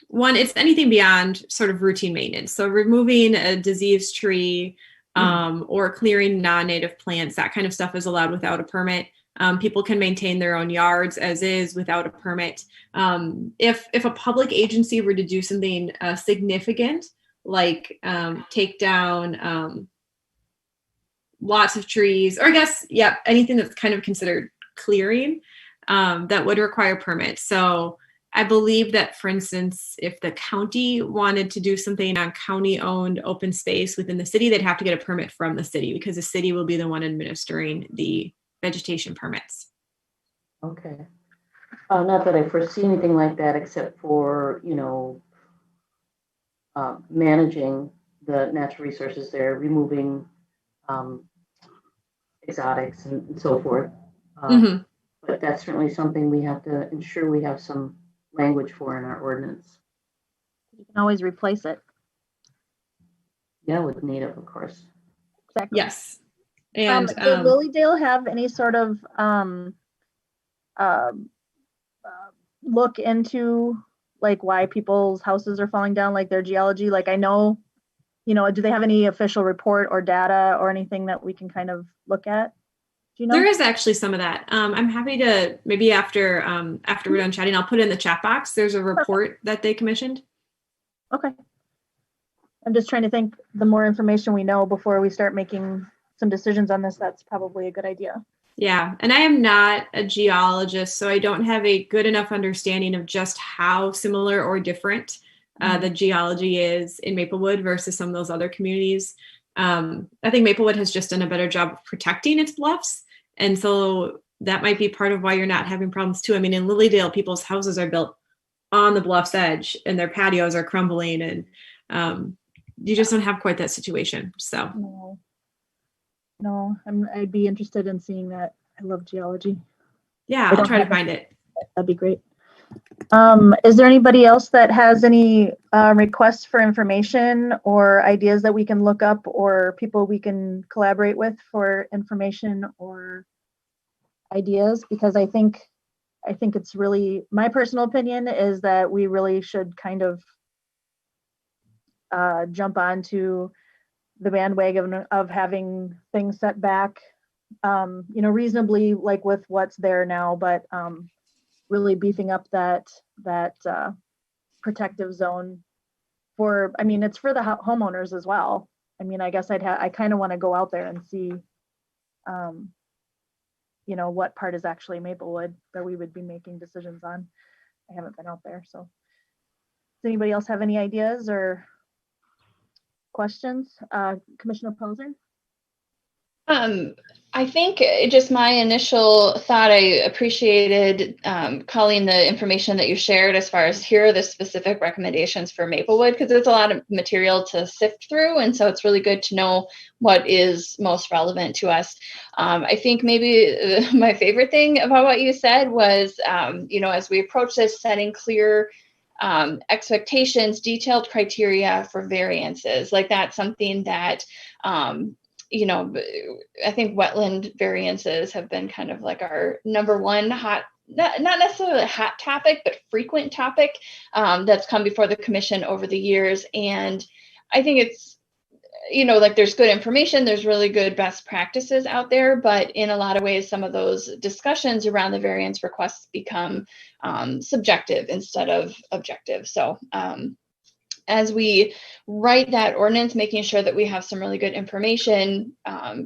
One, it's anything beyond sort of routine maintenance. So removing a diseased tree or clearing non-native plants, that kind of stuff is allowed without a permit. People can maintain their own yards as is without a permit. If a public agency were to do something significant, like take down lots of trees, or I guess, yeah, anything that's kind of considered clearing, that would require permits. So I believe that, for instance, if the county wanted to do something on county-owned open space within the city, they'd have to get a permit from the city because the city will be the one administering the vegetation permits. Okay. Not that I foresee anything like that, except for, managing the natural resources there, removing exotics and so forth. But that's certainly something we have to ensure we have some language for in our ordinance. You can always replace it. Yeah, with native, of course. Exactly. Yes. And does Lilydale have any sort of look into like why people's houses are falling down, like their geology? Like I know, do they have any official report or data or anything that we can kind of look at? Do you know? There is actually some of that. I'm happy to, maybe after we're done chatting, I'll put it in the chat box. There's a report that they commissioned. Okay. I'm just trying to think, the more information we know before we start making some decisions on this, that's probably a good idea. Yeah, and I am not a geologist, so I don't have a good enough understanding of just how similar or different the geology is in Maplewood versus some of those other communities. I think Maplewood has just done a better job of protecting its bluffs, and so that might be part of why you're not having problems too. I mean, in Lilydale, people's houses are built on the bluff's edge, and their patios are crumbling, and you just don't have quite that situation. So. No, I'd be interested in seeing that. I love geology. Yeah, I'll try to find it. That'd be great. Is there anybody else that has any requests for information or ideas that we can look up, or people we can collaborate with for information or ideas? Because I think it's really, my personal opinion is that we really should kind of jump onto the bandwagon of having things set back, reasonably, like with what's there now, but really beefing up that protective zone for, it's for the homeowners as well. I guess I kind of want to go out there and see, what part is actually Maplewood that we would be making decisions on. I haven't been out there, so. Does anybody else have any ideas or questions? Commissioner Poser? I think just my initial thought, I appreciated Colleen, the information that you shared as far as here are the specific recommendations for Maplewood, because there's a lot of material to sift through. And so it's really good to know what is most relevant to us. I think maybe my favorite thing about what you said was, as we approach this, setting clear expectations, detailed criteria for variances. Like that's something that, I think wetland variances have been kind of like our number one hot, not necessarily a hot topic, but frequent topic that's come before the commission over the years. And I think it's, there's good information, there's really good best practices out there, but in a lot of ways, some of those discussions around the variance requests become subjective instead of objective. So as we write that ordinance, making sure that we have some really good information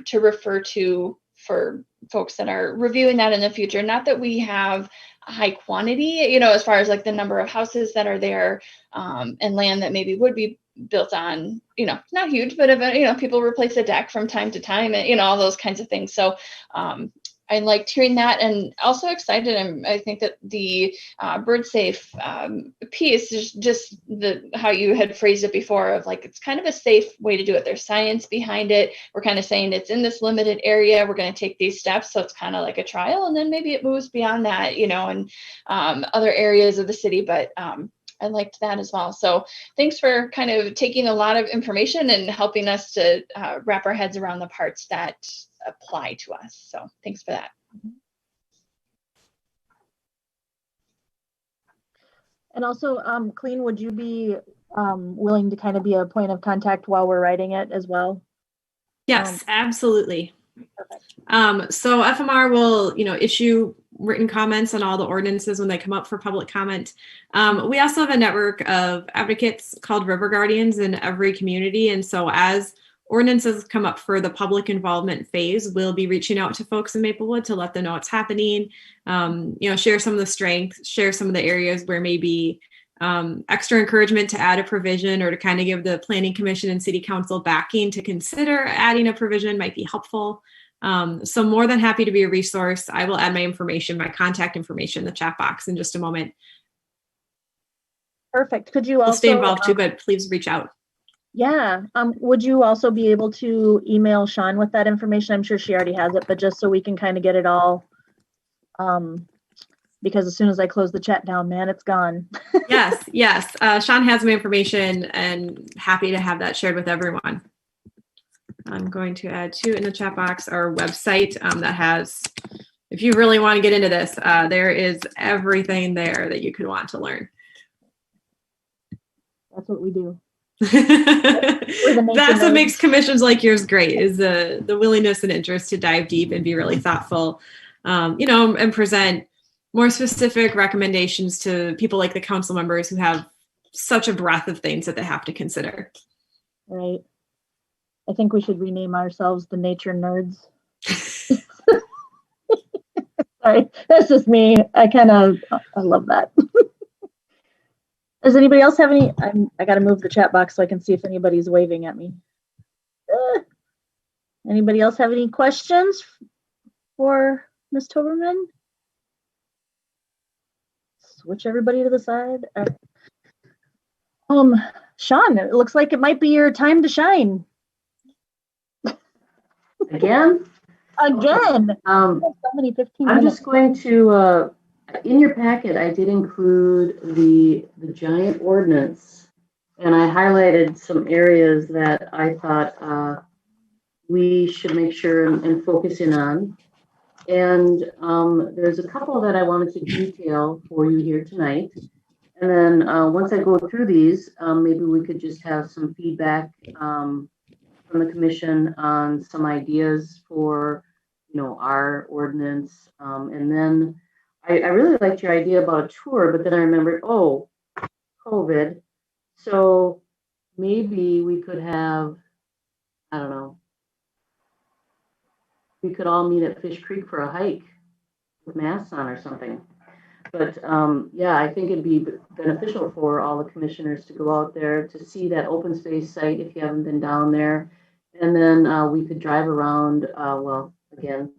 to refer to for folks that are reviewing that in the future. Not that we have a high quantity, as far as like the number of houses that are there and land that maybe would be built on, not huge, but if, people replace a deck from time to time and, all those kinds of things. So I liked hearing that, and also excited. I think that the bird safe piece is just how you had phrased it before of like, it's kind of a safe way to do it. There's science behind it. We're kind of saying it's in this limited area. We're going to take these steps. So it's kind of like a trial, and then maybe it moves beyond that, and other areas of the city. But I liked that as well. So thanks for kind of taking a lot of information and helping us to wrap our heads around the parts that apply to us. So thanks for that. And also, Clean, would you be willing to kind of be a point of contact while we're writing it as well? Yes, absolutely. Perfect. So FMR will, issue written comments on all the ordinances when they come up for public comment. We also have a network of advocates called River Guardians in every community. And so as ordinances come up for the public involvement phase, we'll be reaching out to folks in Maplewood to let them know what's happening, share some of the strengths, share some of the areas where maybe extra encouragement to add a provision or to kind of give the Planning Commission and City Council backing to consider adding a provision might be helpful. So more than happy to be a resource. I will add my contact information in the chat box in just a moment. Perfect. Could you also We'll stay involved too, but please reach out. Yeah. Would you also be able to email Sean with that information? I'm sure she already has it, but just so we can kind of get it all. Because as soon as I close the chat down, man, it's gone. Yes. Sean has my information and happy to have that shared with everyone. I'm going to add too in the chat box our website that has, if you really want to get into this, there is everything there that you could want to learn. That's what we do. That's what makes commissions like yours great, is the willingness and interest to dive deep and be really thoughtful, and present more specific recommendations to people like the council members who have such a breadth of things that they have to consider. Right. I think we should rename ourselves the Nature Nerds. Sorry, that's just me. I love that. Does anybody else have any? I got to move the chat box so I can see if anybody's waving at me. Anybody else have any questions for Ms. Toberman? Switch everybody to the side. Sean, it looks like it might be your time to shine. Again? Again. I'm 15 minutes. just going to, in your packet, I did include the giant ordinance, and I highlighted some areas that I thought we should make sure and focus in on. And there's a couple that I wanted to detail for you here tonight. And then once I go through these, maybe we could just have some feedback from the commission on some ideas for, our ordinance. And then I really liked your idea about a tour, but then I remembered, COVID. So maybe we could have, I don't know, we could all meet at Fish Creek for a hike with masks on or something. But yeah, I think it'd be beneficial for all the commissioners to go out there to see that open space site if you haven't been down there. And then we could drive around, well, again,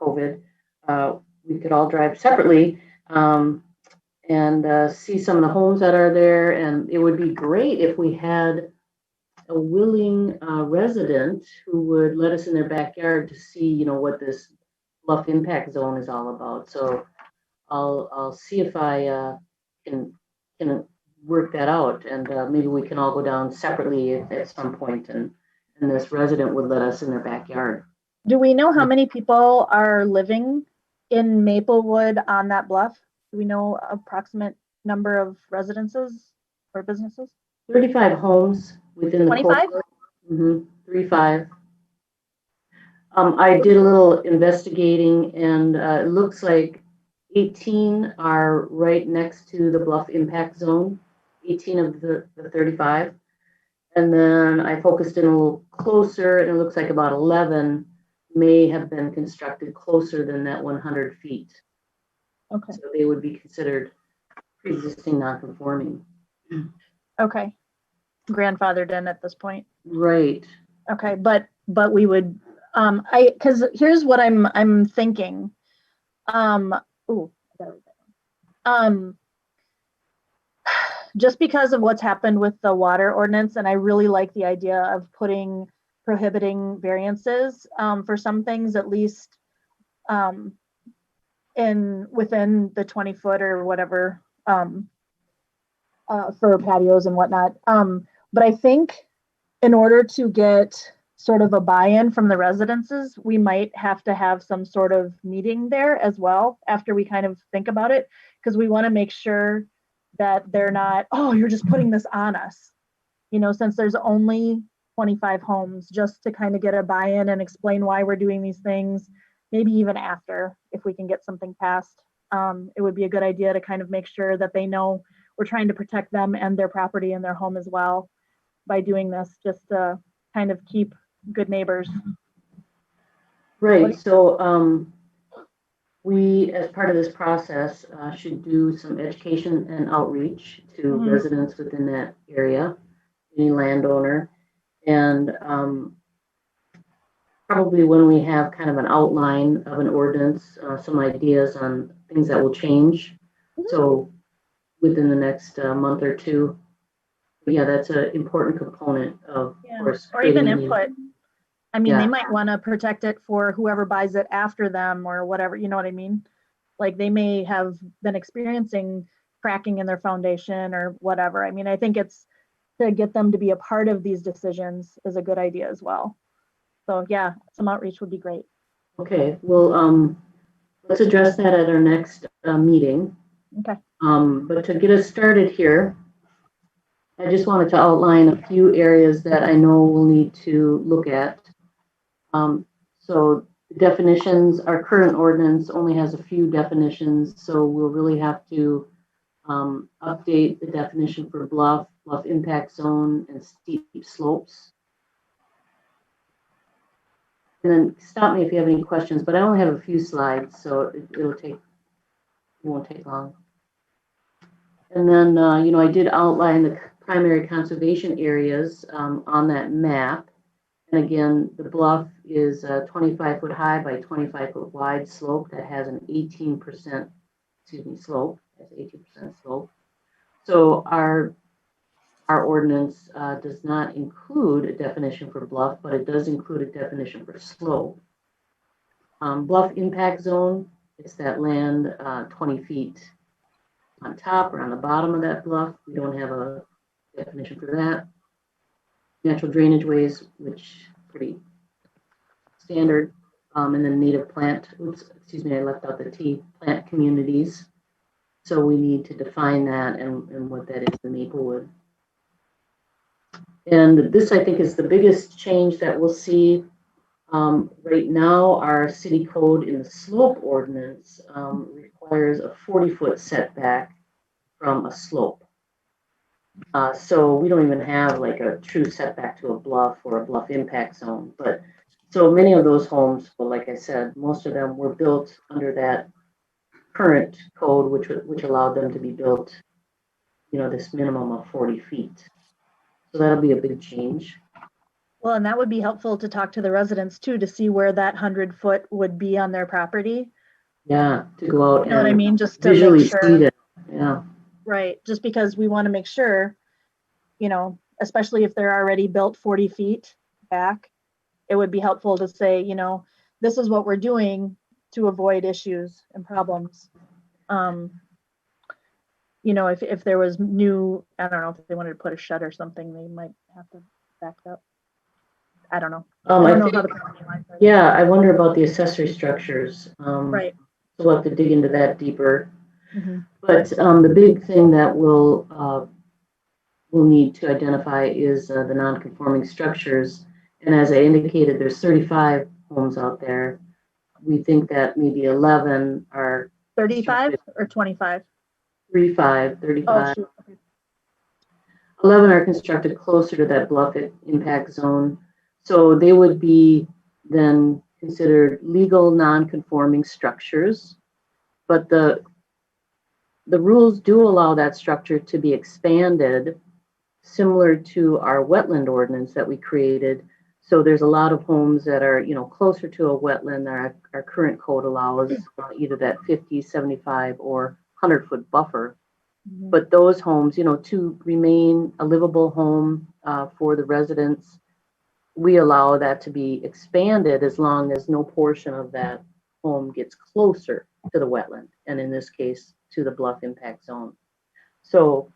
COVID, we could all drive separately and see some of the homes that are there. And it would be great if we had a willing resident who would let us in their backyard to see, what this bluff impact zone is all about. So I'll see if I can work that out, and maybe we can all go down separately at some point, and this resident would let us in their backyard. Do we know how many people are living in Maplewood on that bluff? Do we know approximate number of residences or businesses? 35 homes within the 25? 35. I did a little investigating, and it looks like 18 are right next to the bluff impact zone, 18 of the 35. And then I focused in a little closer, and it looks like about 11 may have been constructed closer than that 100 feet. Okay. So they would be considered pre-existing non-conforming. Okay. Grandfathered in at this point. Right. Okay, but we would because here's what I'm thinking. Just because of what's happened with the water ordinance, and I really like the idea of prohibiting variances for some things, at least within the 20 foot or whatever for patios and whatnot. But I think in order to get sort of a buy-in from the residences, we might have to have some sort of meeting there as well after we kind of think about it, because we want to make sure that they're not, oh, you're just putting this on us. You know, since there's only 25 homes, just to kind of get a buy-in and explain why we're doing these things, maybe even after, if we can get something passed. It would be a good idea to kind of make sure that they know we're trying to protect them and their property and their home as well by doing this, just to kind of keep good neighbors. Right. So we, as part of this process, should do some education and outreach to residents within that area, any landowner, and probably when we have kind of an outline of an ordinance, some ideas on things that will change. So within the next month or two. But yeah, that's an important component of course. Or even input. I mean, Yeah. they might want to protect it for whoever buys it after them or whatever, you know what I mean? Like they may have been experiencing cracking in their foundation or whatever. I mean, I think it's to get them to be a part of these decisions is a good idea as well. So yeah, some outreach would be great. Okay, well, let's address that at our next meeting. Okay. But to get us started here, I just wanted to outline a few areas that I know we'll need to look at. So definitions, our current ordinance only has a few definitions, so we'll really have to update the definition for bluff impact zone, and steep slopes. And then stop me if you have any questions, but I only have a few slides, so it won't take long. And then, you know, I did outline the primary conservation areas on that map. And again, the bluff is a 25-foot high by 25-foot wide slope that has an 18%, slope, that's 18% slope. So our ordinance does not include a definition for bluff, but it does include a definition for slope. Bluff impact zone, it's that land 20 feet on top or on the bottom of that bluff. We don't have a definition for that. Natural drainage ways, which pretty standard, and then native plant, I left out the T, plant communities. So we need to define that and what that is in Maplewood. And this, I think, is the biggest change that we'll see. Right now, our city code in the slope ordinance requires a 40-foot setback from a slope. So we don't even have like a true setback to a bluff or a bluff impact zone. But so many of those homes, well, like I said, most of them were built under that current code, which allowed them to be built, you know, this minimum of 40 feet. So that'll be a big change. Well, and that would be helpful to talk to the residents too, to see where that 100-foot would be on their property. Yeah, to go out. You know what I mean? Just to visually make sure. See it. Yeah. Right. Just because we want to make sure, you know, especially if they're already built 40 feet back, it would be helpful to say, you know, this is what we're doing to avoid issues and problems. You know, if there was new, I don't know, if they wanted to put a shed or something, they might have to back up. I don't know. I don't know how the property lines are. Yeah, I wonder about the accessory structures. Right. So we'll have to dig into that deeper. But the big thing that we'll need to identify is the non-conforming structures. And as I indicated, there's 35 homes out there. We think that maybe 11 are 35 or 25? 35. Oh, shoot. Okay. 11 are constructed closer to that bluff impact zone. So they would be then considered legal non-conforming structures. But the rules do allow that structure to be expanded, similar to our wetland ordinance that we created. So there's a lot of homes that are, you know, closer to a wetland that our current code allows, either that 50, 75, or 100-foot buffer. But those homes, you know, to remain a livable home for the residents, we allow that to be expanded as long as no portion of that home gets closer to the wetland, and in this case, to the bluff impact zone. So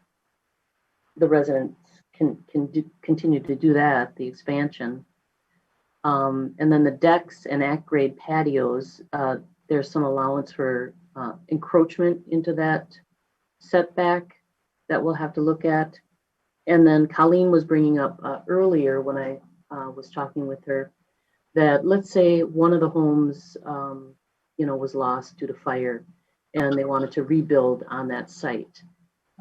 the residents can continue to do that, the expansion. And then the decks and at-grade patios, there's some allowance for encroachment into that setback. that we'll have to look at. And then Colleen was bringing up earlier when I was talking with her that let's say one of the homes, was lost due to fire and they wanted to rebuild on that site.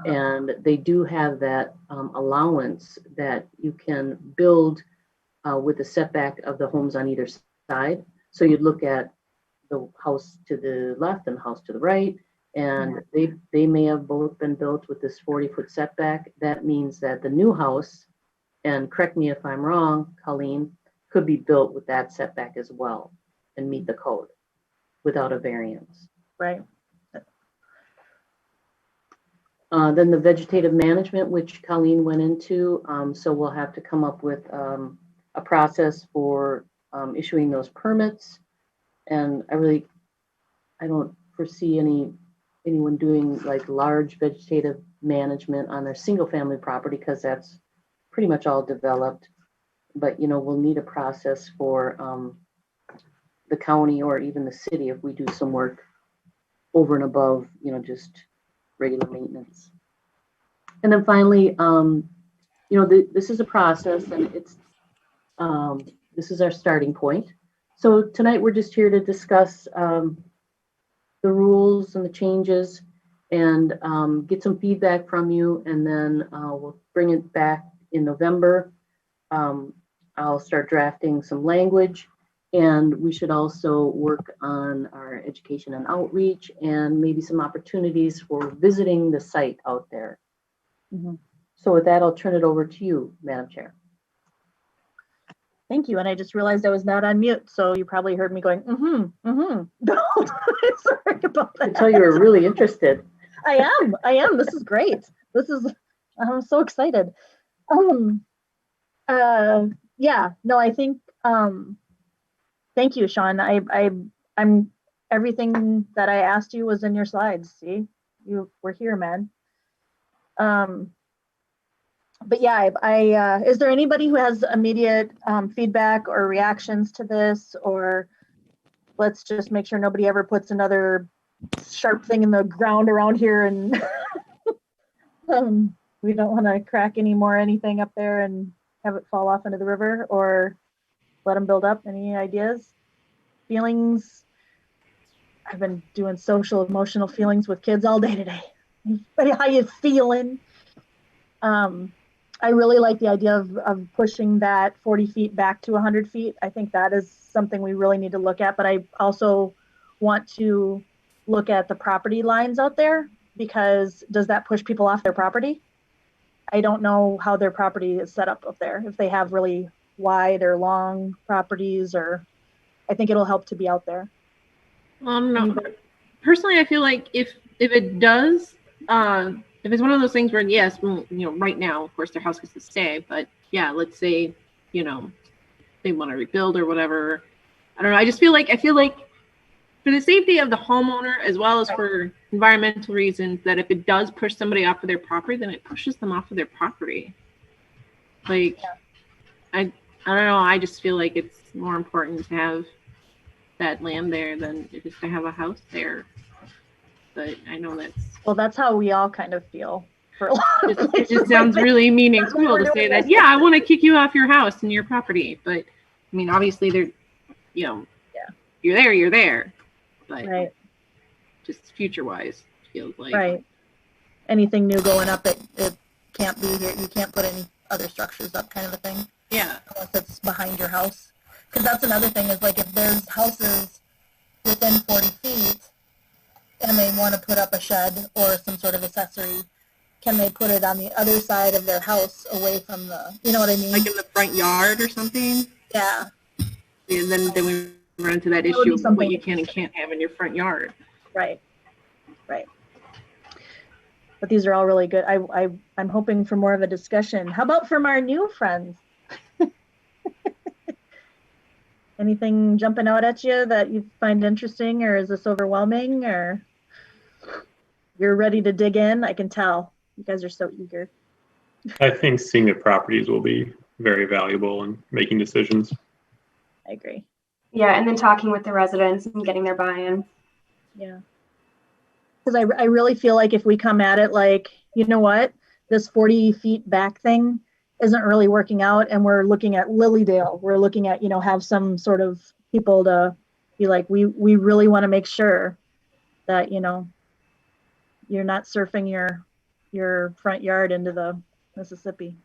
And they do have that allowance that you can build with the setback of the homes on either side. So you'd look at the house to the left and the house to the right, and they may have both been built with this 40-foot setback. That means that the new house, and correct me if I'm wrong, Colleen, could be built with that setback as well and meet the code without a variance. Right. Then the vegetative management, which Colleen went into, so we'll have to come up with a process for issuing those permits. And I don't foresee anyone doing like large vegetative management on their single family property because that's pretty much all developed. But we'll need a process for the county or even the city if we do some work over and above, just regular maintenance. And then finally, this is a process, and this is our starting point. So tonight we're just here to discuss the rules and the changes and get some feedback from you, and then we'll bring it back in November. I'll start drafting some language, and we should also work on our education and outreach and maybe some opportunities for visiting the site out there. Mm-hmm. So with that, I'll turn it over to you, Madam Chair. Thank you. And I just realized I was not on mute, so you probably heard me going, Sorry about that. I tell you were really interested. I am. This is great. I'm so excited. I think, thank you, Sean. I'm everything that I asked you was in your slides. See, you were here, man. But yeah, is there anybody who has immediate feedback or reactions to this, or let's just make sure nobody ever puts another sharp thing in the ground around here and we don't want to crack anything up there and have it fall off into the river, or let them build up? Any ideas, feelings? I've been doing social emotional feelings with kids all day today. How you feeling? I really like the idea of pushing that 40 feet back to 100 feet. I think that is something we really need to look at, but I also want to look at the property lines out there, because does that push people off their property? I don't know how their property is set up there, if they have really wide or long properties, or I think it'll help to be out there. No. Personally, I feel like if it does, if it's one of those things where, yes, right now, of course, their house gets to stay, but yeah, let's say, they want to rebuild or whatever. I don't know. I feel like for the safety of the homeowner, as well as for environmental reasons, that if it does push somebody off of their property, then it pushes them off of their property. I don't know. I just feel like it's more important to have that land there than it is to have a house there. But I know that's how we all kind of feel for a lot of it just sounds really mean and cruel to say that, I want to kick you off your house and your property. But I mean, obviously they're, you're there. But just future wise, feels like. Right. Anything new going up, it can't be here. You can't put any other structures up, kind of a thing. Yeah. Unless it's behind your house. Because that's another thing, is like if there's houses within 40 feet, and they want to put up a shed or some sort of accessory, can they put it on the other side of their house away from the, you know what I mean? Like in the front yard or something? Yeah. And then we run into that issue of what you can and can't have in your front yard. Right. But these are all really good. I'm hoping for more of a discussion. How about from our new friends? Anything jumping out at you that you find interesting, or is this overwhelming, or you're ready to dig in? I can tell you guys are so eager. I think seeing the properties will be very valuable in making decisions. I agree. Yeah, and then talking with the residents and getting their buy-in. Yeah. Because I really feel like if we come at it like, you know what, this 40 feet back thing isn't really working out, and we're looking at Lilydale. We're looking at, have some sort of people to be like, we really want to make sure that, you're not surfing your front yard into the Mississippi.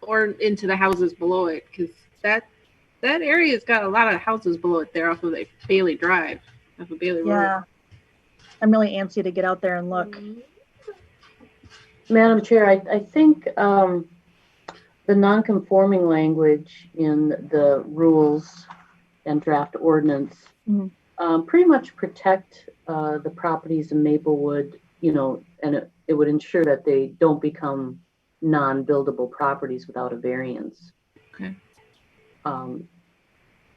Or into the houses below it, because that area's got a lot of houses below it there off of the Bailey Drive, off of Bailey Road. Yeah, I'm really antsy to get out there and look. Madam Chair, I think the non-conforming language in the rules and draft ordinance pretty much protect the properties in Maplewood, and it would ensure that they don't become non-buildable properties without a variance. Okay.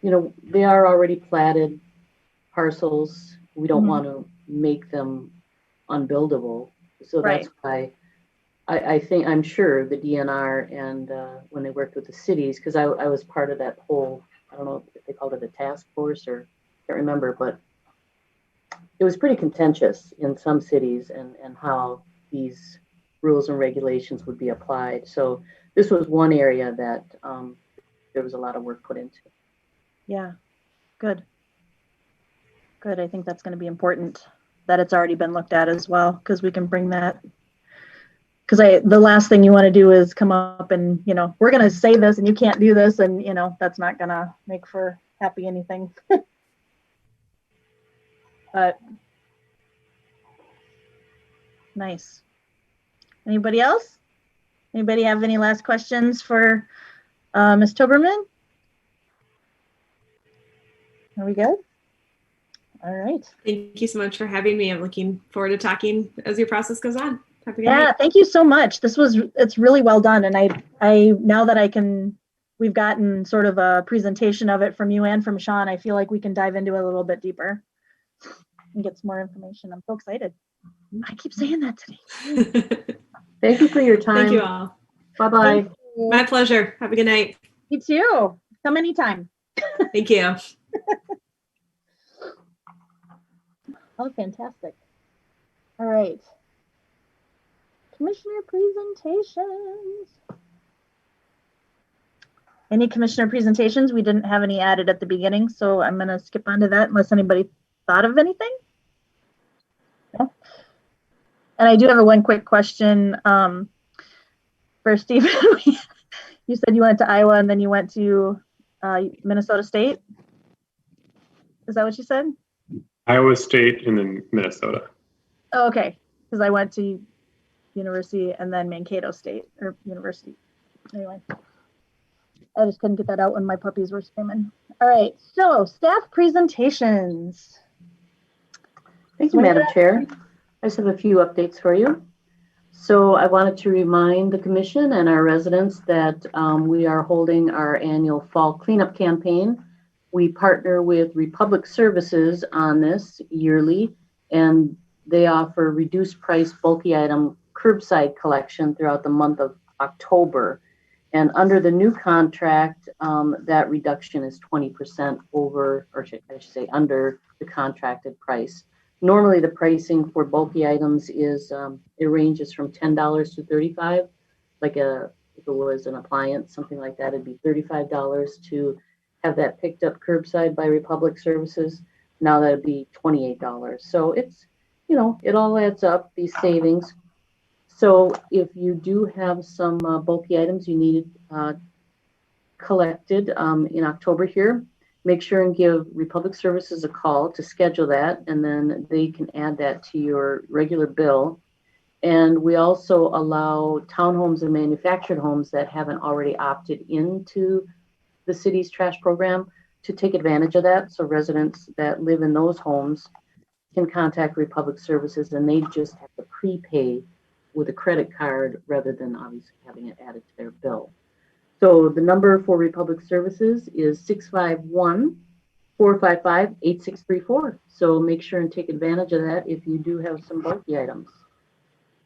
They are already platted parcels. We don't Mhm. want to make them unbuildable. So that's why I'm sure the DNR and when they worked with the cities, because I was part of that whole, I don't know if they called it a task force or I can't remember, but it was pretty contentious in some cities and how these rules and regulations would be applied. So this was one area that there was a lot of work put into. Yeah, good. Good. I think that's going to be important that it's already been looked at as well, because we can bring that. Because the last thing you want to do is come up and, we're going to say this and you can't do this. And, that's not going to make for happy anything. But nice. Anybody else? Anybody have any last questions for Ms. Toberman? Are we good? All right. Thank you so much for having me. I'm looking forward to talking as your process goes on. Have a good Yeah, night. thank you so much. It's really well done. And I now that we've gotten sort of a presentation of it from you and from Sean, I feel like we can dive into it a little bit deeper and get some more information. I'm so excited. I keep saying that today. Thank you for your time. Thank you all. Bye-bye. My pleasure. Have a good night. You too. Come anytime. Thank you. Oh, fantastic. All right. Commissioner presentations. Any commissioner presentations? We didn't have any added at the beginning, so I'm going to skip on to that unless anybody thought of anything. No? And I do have one quick question for Stephen. You said you went to Iowa and then you went to Minnesota State. Is that what you said? Iowa State and then Minnesota. Oh, okay. Because I went to University and then Mankato State or University. Anyway, I just couldn't get that out when my puppies were screaming. All right. So staff presentations. Thank you, Madam Chair. I just have a few updates for you. So I wanted to remind the commission and our residents that we are holding our annual fall cleanup campaign. We partner with Republic Services on this yearly, and they offer reduced price bulky item curbside collection throughout the month of October. And under the new contract, that reduction is 20% over, or I should say under the contracted price. Normally the pricing for bulky items is, it ranges from $10 to $35, like if it was an appliance, something like that, it'd be $35 to have that picked up curbside by Republic Services. Now that'd be $28. So it's, it all adds up, these savings. So if you do have some bulky items you need collected in October here, make sure and give Republic Services a call to schedule that, and then they can add that to your regular bill. And we also allow townhomes and manufactured homes that haven't already opted into the city's trash program to take advantage of that. So residents that live in those homes can contact Republic Services, and they just have to prepay with a credit card rather than obviously having it added to their bill. So the number for Republic Services is 651-455-8634. So make sure and take advantage of that if you do have some bulky items.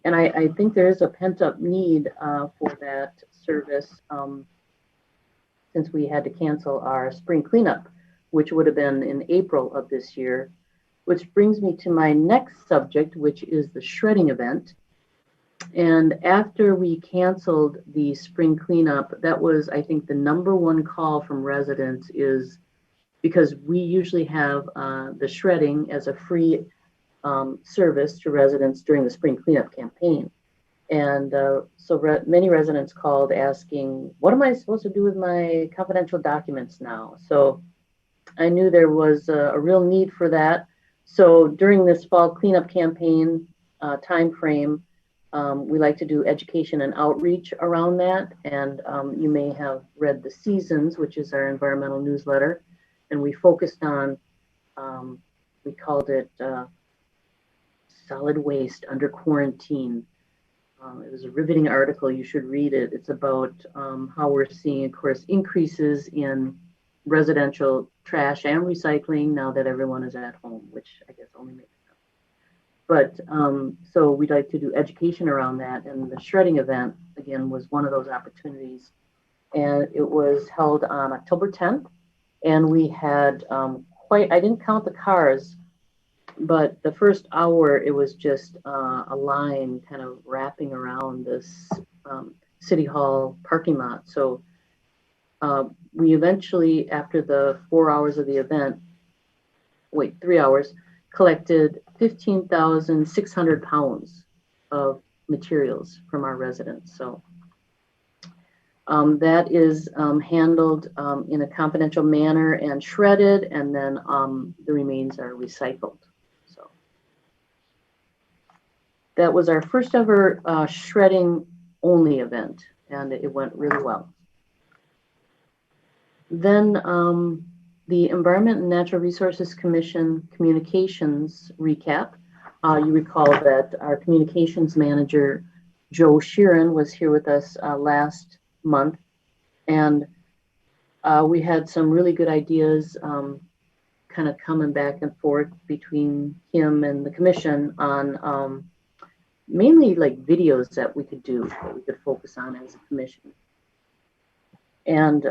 And I think there is a pent-up need for that service since we had to cancel our spring cleanup, which would have been in April of this year. which brings me to my next subject, which is the shredding event. And after we canceled the spring cleanup, that was, I think, the #1 call from residents, is because we usually have the shredding as a free service to residents during the spring cleanup campaign. And so many residents called asking, what am I supposed to do with my confidential documents now? So I knew there was a real need for that. So during this fall cleanup campaign time frame, we like to do education and outreach around that. And you may have read The Seasons, which is our environmental newsletter. And we focused on, we called it Solid Waste Under Quarantine. It was a riveting article. You should read it. It's about how we're seeing, of course, increases in residential trash and recycling now that everyone is at home, which I guess only makes sense. But so we'd like to do education around that. And the shredding event, again, was one of those opportunities. And it was held on October 10th. And we had I didn't count the cars, but the first hour, it was just a line kind of wrapping around this City Hall parking lot. So we eventually, after the 4 hours of the event, 3 hours, collected 15,600 pounds of materials from our residents. So that is handled in a confidential manner and shredded, and then the remains are recycled. So that was our first ever shredding only event, and it went really well. Then the Environment and Natural Resources Commission communications recap. You recall that our communications manager, Joe Sheeran, was here with us last month, and we had some really good ideas kind of coming back and forth between him and the commission on mainly like videos that we could do, that we could focus on as a commission. And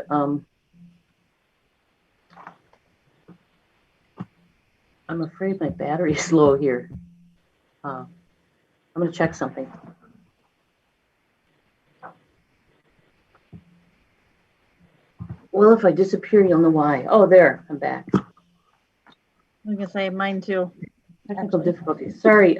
I'm afraid my battery is low here. I'm going to check something. Well, if I disappear, you'll know why. Oh, there, I'm back. I guess I have mine too. Technical difficulties. Sorry.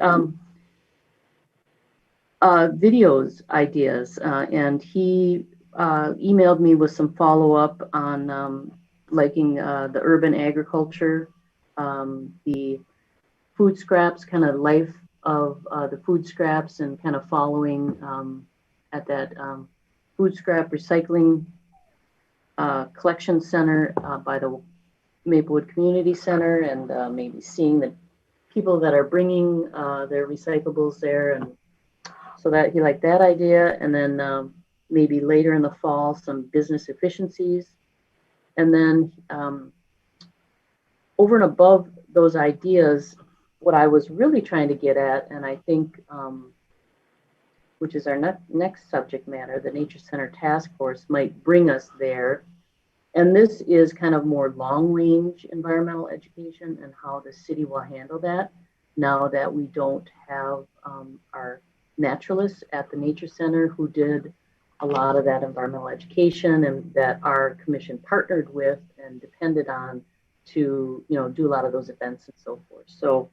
Videos ideas, and he emailed me with some follow-up on liking the urban agriculture, the food scraps, kind of life of the food scraps, and kind of following at that food scrap recycling collection center by the Maplewood Community Center, and maybe seeing the people that are bringing their recyclables there. And so that he liked that idea. And then maybe later in the fall, some business efficiencies. And then over and above those ideas, what I was really trying to get at, and I think, which is our next subject matter, the Nature Center Task Force might bring us there. And this is kind of more long-range environmental education and how the city will handle that now that we don't have our naturalists at the Nature Center who did a lot of that environmental education, and that our commission partnered with and depended on to, do a lot of those events and so forth. So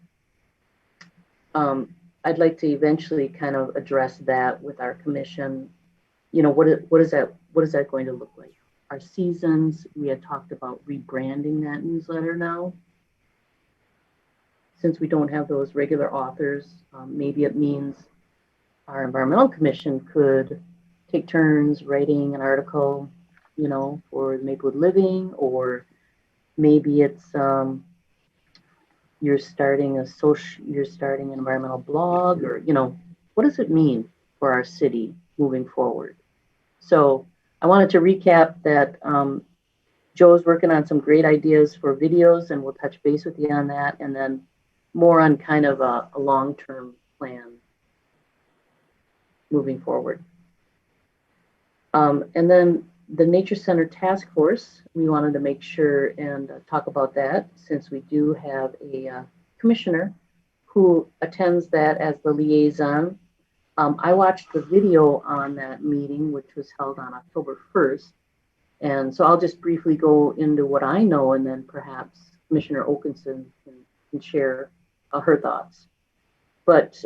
I'd like to eventually kind of address that with our commission. What is that going to look like? Our seasons, we had talked about rebranding that newsletter now. Since we don't have those regular authors, maybe it means our environmental commission could take turns writing an article, for Maplewood Living, or maybe it's you're starting an environmental blog, or what does it mean for our city moving forward? So I wanted to recap that Joe's working on some great ideas for videos, and we'll touch base with you on that, and then more on kind of a long-term plan moving forward. And then the Nature Center Task Force, we wanted to make sure and talk about that, since we do have a commissioner who attends that as the liaison. I watched the video on that meeting, which was held on October 1st. And so I'll just briefly go into what I know, and then perhaps Commissioner Oakenson can share her thoughts. But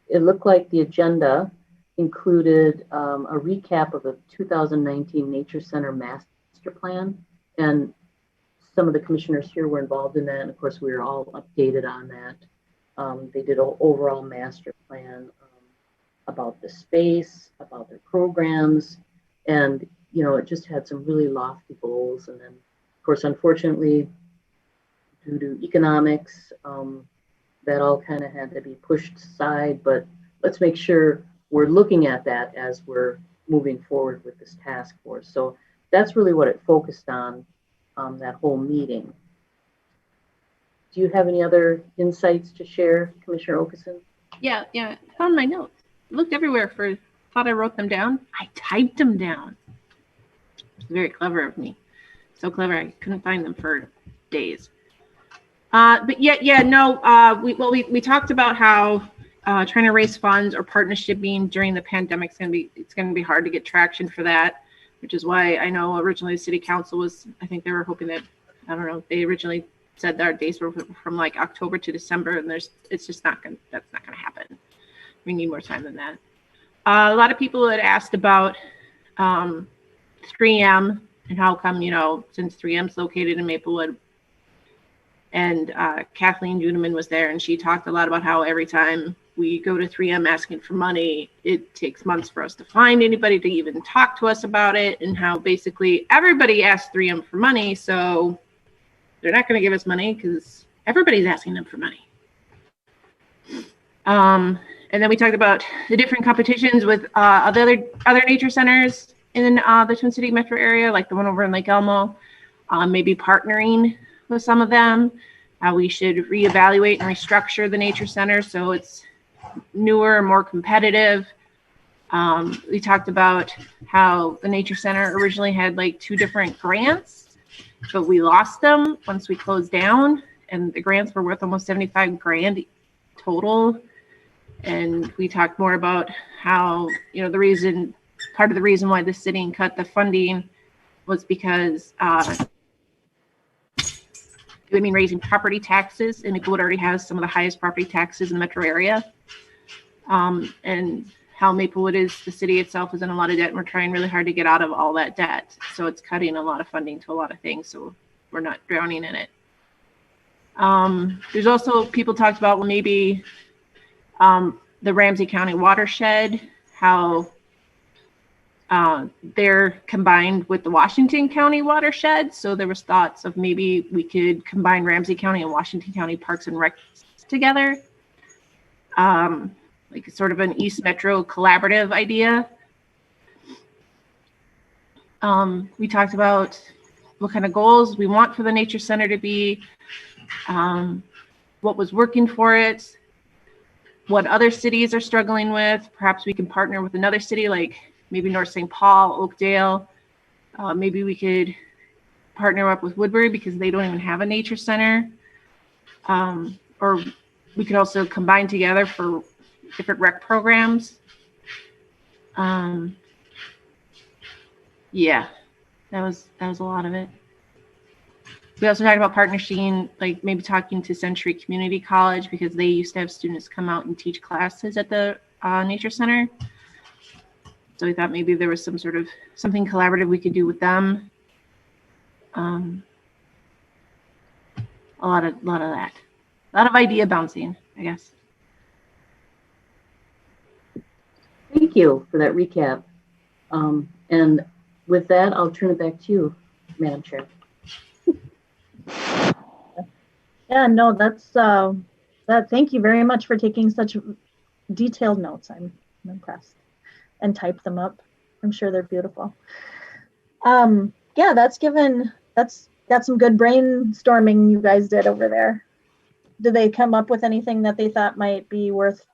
it looked like the agenda included a recap of the 2019 Nature Center Master Plan. And some of the commissioners here were involved in that. And of course, we were all updated on that. They did an overall master plan about the space, about their programs, and you know, it just had some really lofty goals. And then, of course, unfortunately, due to economics, that all kind of had to be pushed aside. But let's make sure we're looking at that as we're moving forward with this task force. So that's really what it focused on, that whole meeting. Do you have any other insights to share, Commissioner Oakenson? Yeah, I found my notes. Looked everywhere thought I wrote them down. I typed them down. It's very clever of me. So clever, I couldn't find them for days. But we talked about how trying to raise funds or partnershiping during the pandemic it's gonna be hard to get traction for that, which is why I know originally the city council I think they were hoping that, I don't know, they originally said that our dates were from like October to December, and that's not gonna happen. We need more time than that. A lot of people had asked about 3M and how come, since 3M's located in Maplewood, and Kathleen Juneman was there, and she talked a lot about how every time we go to 3M asking for money, it takes months for us to find anybody to even talk to us about it, and how basically everybody asks 3M for money, so they're not going to give us money because everybody's asking them for money. And then we talked about the different competitions with other nature centers in the Twin City metro area, like the one over in Lake Elmo, maybe partnering with some of them. We should reevaluate and restructure the nature center so it's newer, more competitive. We talked about how the nature center originally had like 2 different grants, but we lost them once we closed down, and the grants were worth almost 75 grand total. And we talked more about how, part of the reason why the city cut the funding was because it would mean raising property taxes, and Maplewood already has some of the highest property taxes in the metro area. And how Maplewood the city itself is in a lot of debt, and we're trying really hard to get out of all that debt. So it's cutting a lot of funding to a lot of things, so we're not drowning in it. There's also people talked about, well, maybe the Ramsey County watershed, how they're combined with the Washington County watershed. So there was thoughts of maybe we could combine Ramsey County and Washington County Parks and Rec together. Like sort of an East Metro collaborative idea. We talked about what kind of goals we want for the Nature Center to be, what was working for it, what other cities are struggling with. Perhaps we can partner with another city like maybe North St. Paul, Oakdale. Maybe we could partner up with Woodbury because they don't even have a nature center. Or we could also combine together for different rec programs. Yeah, that was a lot of it. We also talked about partnering, like maybe talking to Century Community College because they used to have students come out and teach classes at the Nature Center. So we thought maybe there was something collaborative we could do with them. A lot of that. A lot of idea bouncing, I guess. Thank you for that recap. And with that, I'll turn it back to you, Madam Chair. Yeah, no, thank you very much for taking such detailed notes. I'm impressed, and type them up. I'm sure they're beautiful. Yeah, that's got some good brainstorming you guys did over there. Did they come up with anything that they thought might be worth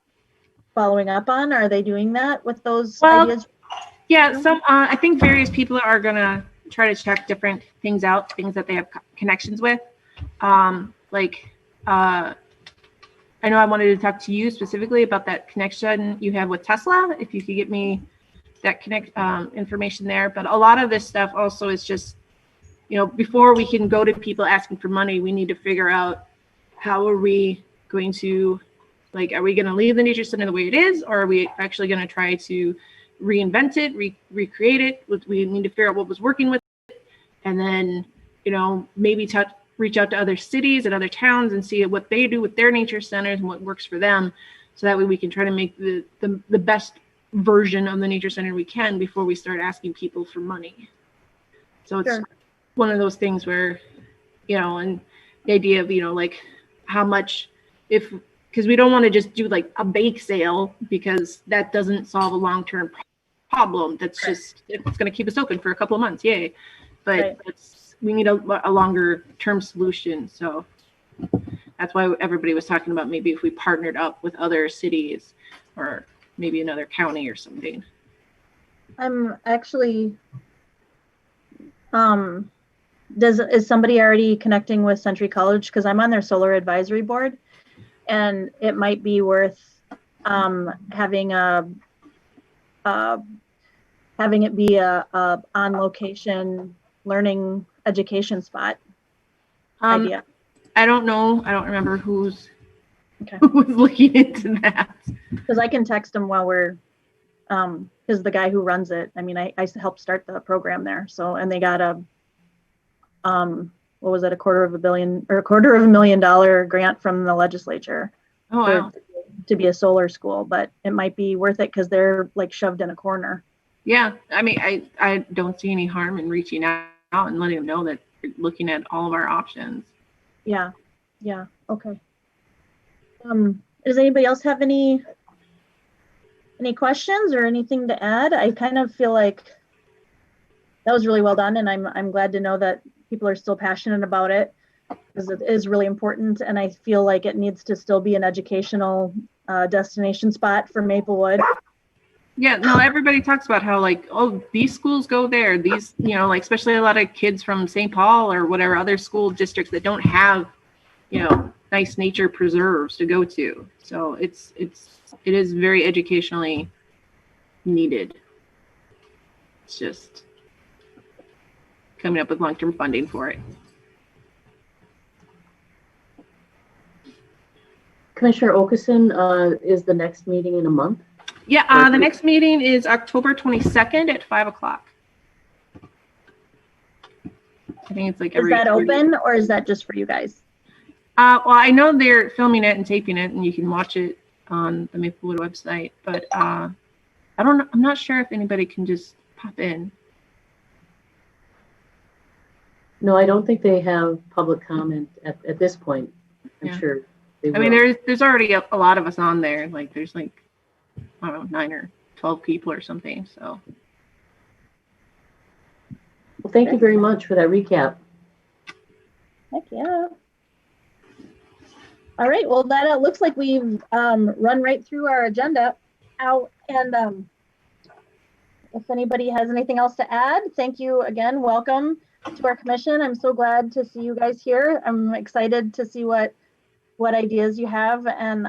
following up on? Are they doing that with those ideas? Yeah, I think various people are gonna try to check different things out, things that they have connections with. Like I know I wanted to talk to you specifically about that connection you have with Tesla. If you could get me that information there. But a lot of this stuff also is just, before we can go to people asking for money, we need to figure out how are we going to, are we going to leave the nature center the way it is, or are we actually going to try to reinvent it, recreate it? We need to figure out what was working with it, and then, maybe reach out to other cities and other towns and see what they do with their nature centers and what works for them. So that way we can try to make the best version of the nature center we can before we start asking people for money. So it's one of those things where, and the idea of, how much, because we don't want to just do a bake sale, because that doesn't solve a long-term problem. That's just, it's going to keep us open for a couple of months. Yay. But we need a longer term solution. So that's why everybody was talking about maybe if we partnered up with other cities or maybe another county or something. I'm actually, is somebody already connecting with Century College? Because I'm on their solar advisory board, and it might be worth having it be a on location learning education spot idea. I don't know. I don't remember who's looking into that. Because I can text them while we're, because the guy who runs it, I helped start the program there. So, and they got a, what was it, $250,000 grant from the legislature to be a solar school, but it might be worth it because they're shoved in a corner. Yeah. I don't see any harm in reaching out and letting them know that we're looking at all of our options. Yeah. Okay. Does anybody else have any questions or anything to add? I kind of feel like that was really well done, and I'm glad to know that people are still passionate about it, because it is really important, and I feel like it needs to still be an educational destination spot for Maplewood. Yeah, no, everybody talks about how these schools go there. These, especially a lot of kids from St. Paul or whatever other school districts that don't have, nice nature preserves to go to. So it is very educationally needed. It's just coming up with long-term funding for it. Commissioner Okeson, is the next meeting in a month? Yeah, the next meeting is October 22nd at 5:00. I think it's Is that open, or is that just for you guys? Well, I know they're filming it and taping it, and you can watch it on the Maplewood website. But I don't know. I'm not sure if anybody can just pop in. No, I don't think they have public comment at this point. I'm sure they will. There's already a lot of us on there. There's I don't know, 9 or 12 people or something. So. Well, thank you very much for that recap. Heck yeah. All right. Well, that looks like we've run right through our agenda. And if anybody has anything else to add, thank you again. Welcome to our commission. I'm so glad to see you guys here. I'm excited to see what ideas you have and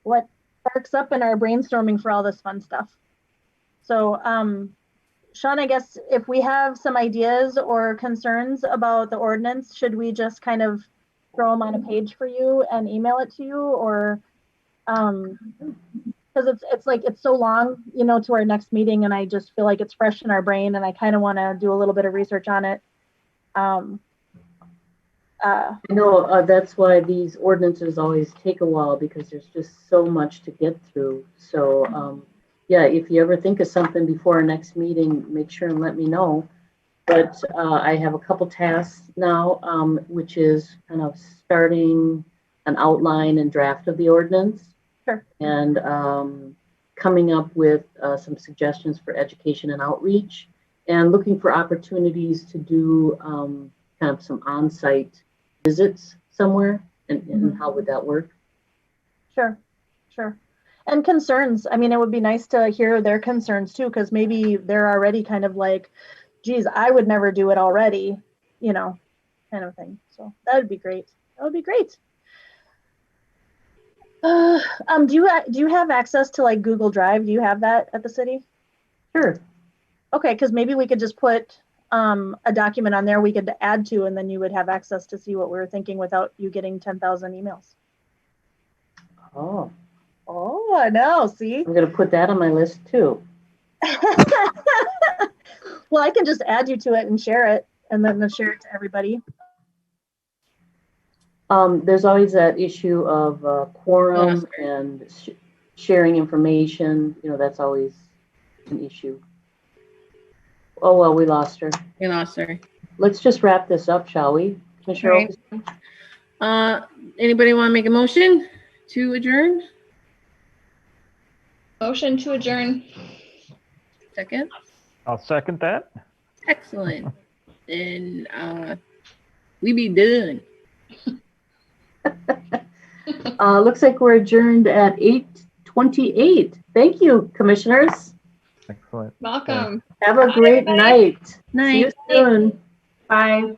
what sparks up in our brainstorming for all this fun stuff. So, Sean, I guess if we have some ideas or concerns about the ordinance, should we just kind of throw them on a page for you and email it to you, or because it's so long, to our next meeting, and I just feel like it's fresh in our brain, and I kind of want to do a little bit of research on it. That's why these ordinances always take a while, because there's just so much to get through. So, yeah, if you ever think of something before our next meeting, make sure and let me know. But I have a couple tasks now, which is kind of starting an outline and draft of the ordinance. Sure. And coming up with some suggestions for education and outreach, and looking for opportunities to do kind of some on-site visits somewhere, and how would that work? Sure. And concerns. It would be nice to hear their concerns too, because maybe they're already kind of like, geez, I would never do it already, kind of thing. So that would be great. That would be great. Do you have access to like Google Drive? Do you have that at the city? Sure. Okay, because maybe we could just put a document on there we could add to, and then you would have access to see what we were thinking without you getting 10,000 emails. Oh, Oh, I know. See? I'm going to put that on my list too. Well, I can just add you to it and share it, and then share it to everybody. There's always that issue of quorum and sharing information. You know, that's always an issue. Oh, well, we lost her. We lost her. Let's just wrap this up, shall we? Commissioner Right. Anybody want to make a motion to adjourn? Motion to adjourn. Second. I'll second that. Excellent. And we be done. Looks like we're adjourned at 8:28. Thank you, commissioners. Excellent. Welcome. Have a great night. Night. See you soon. Bye.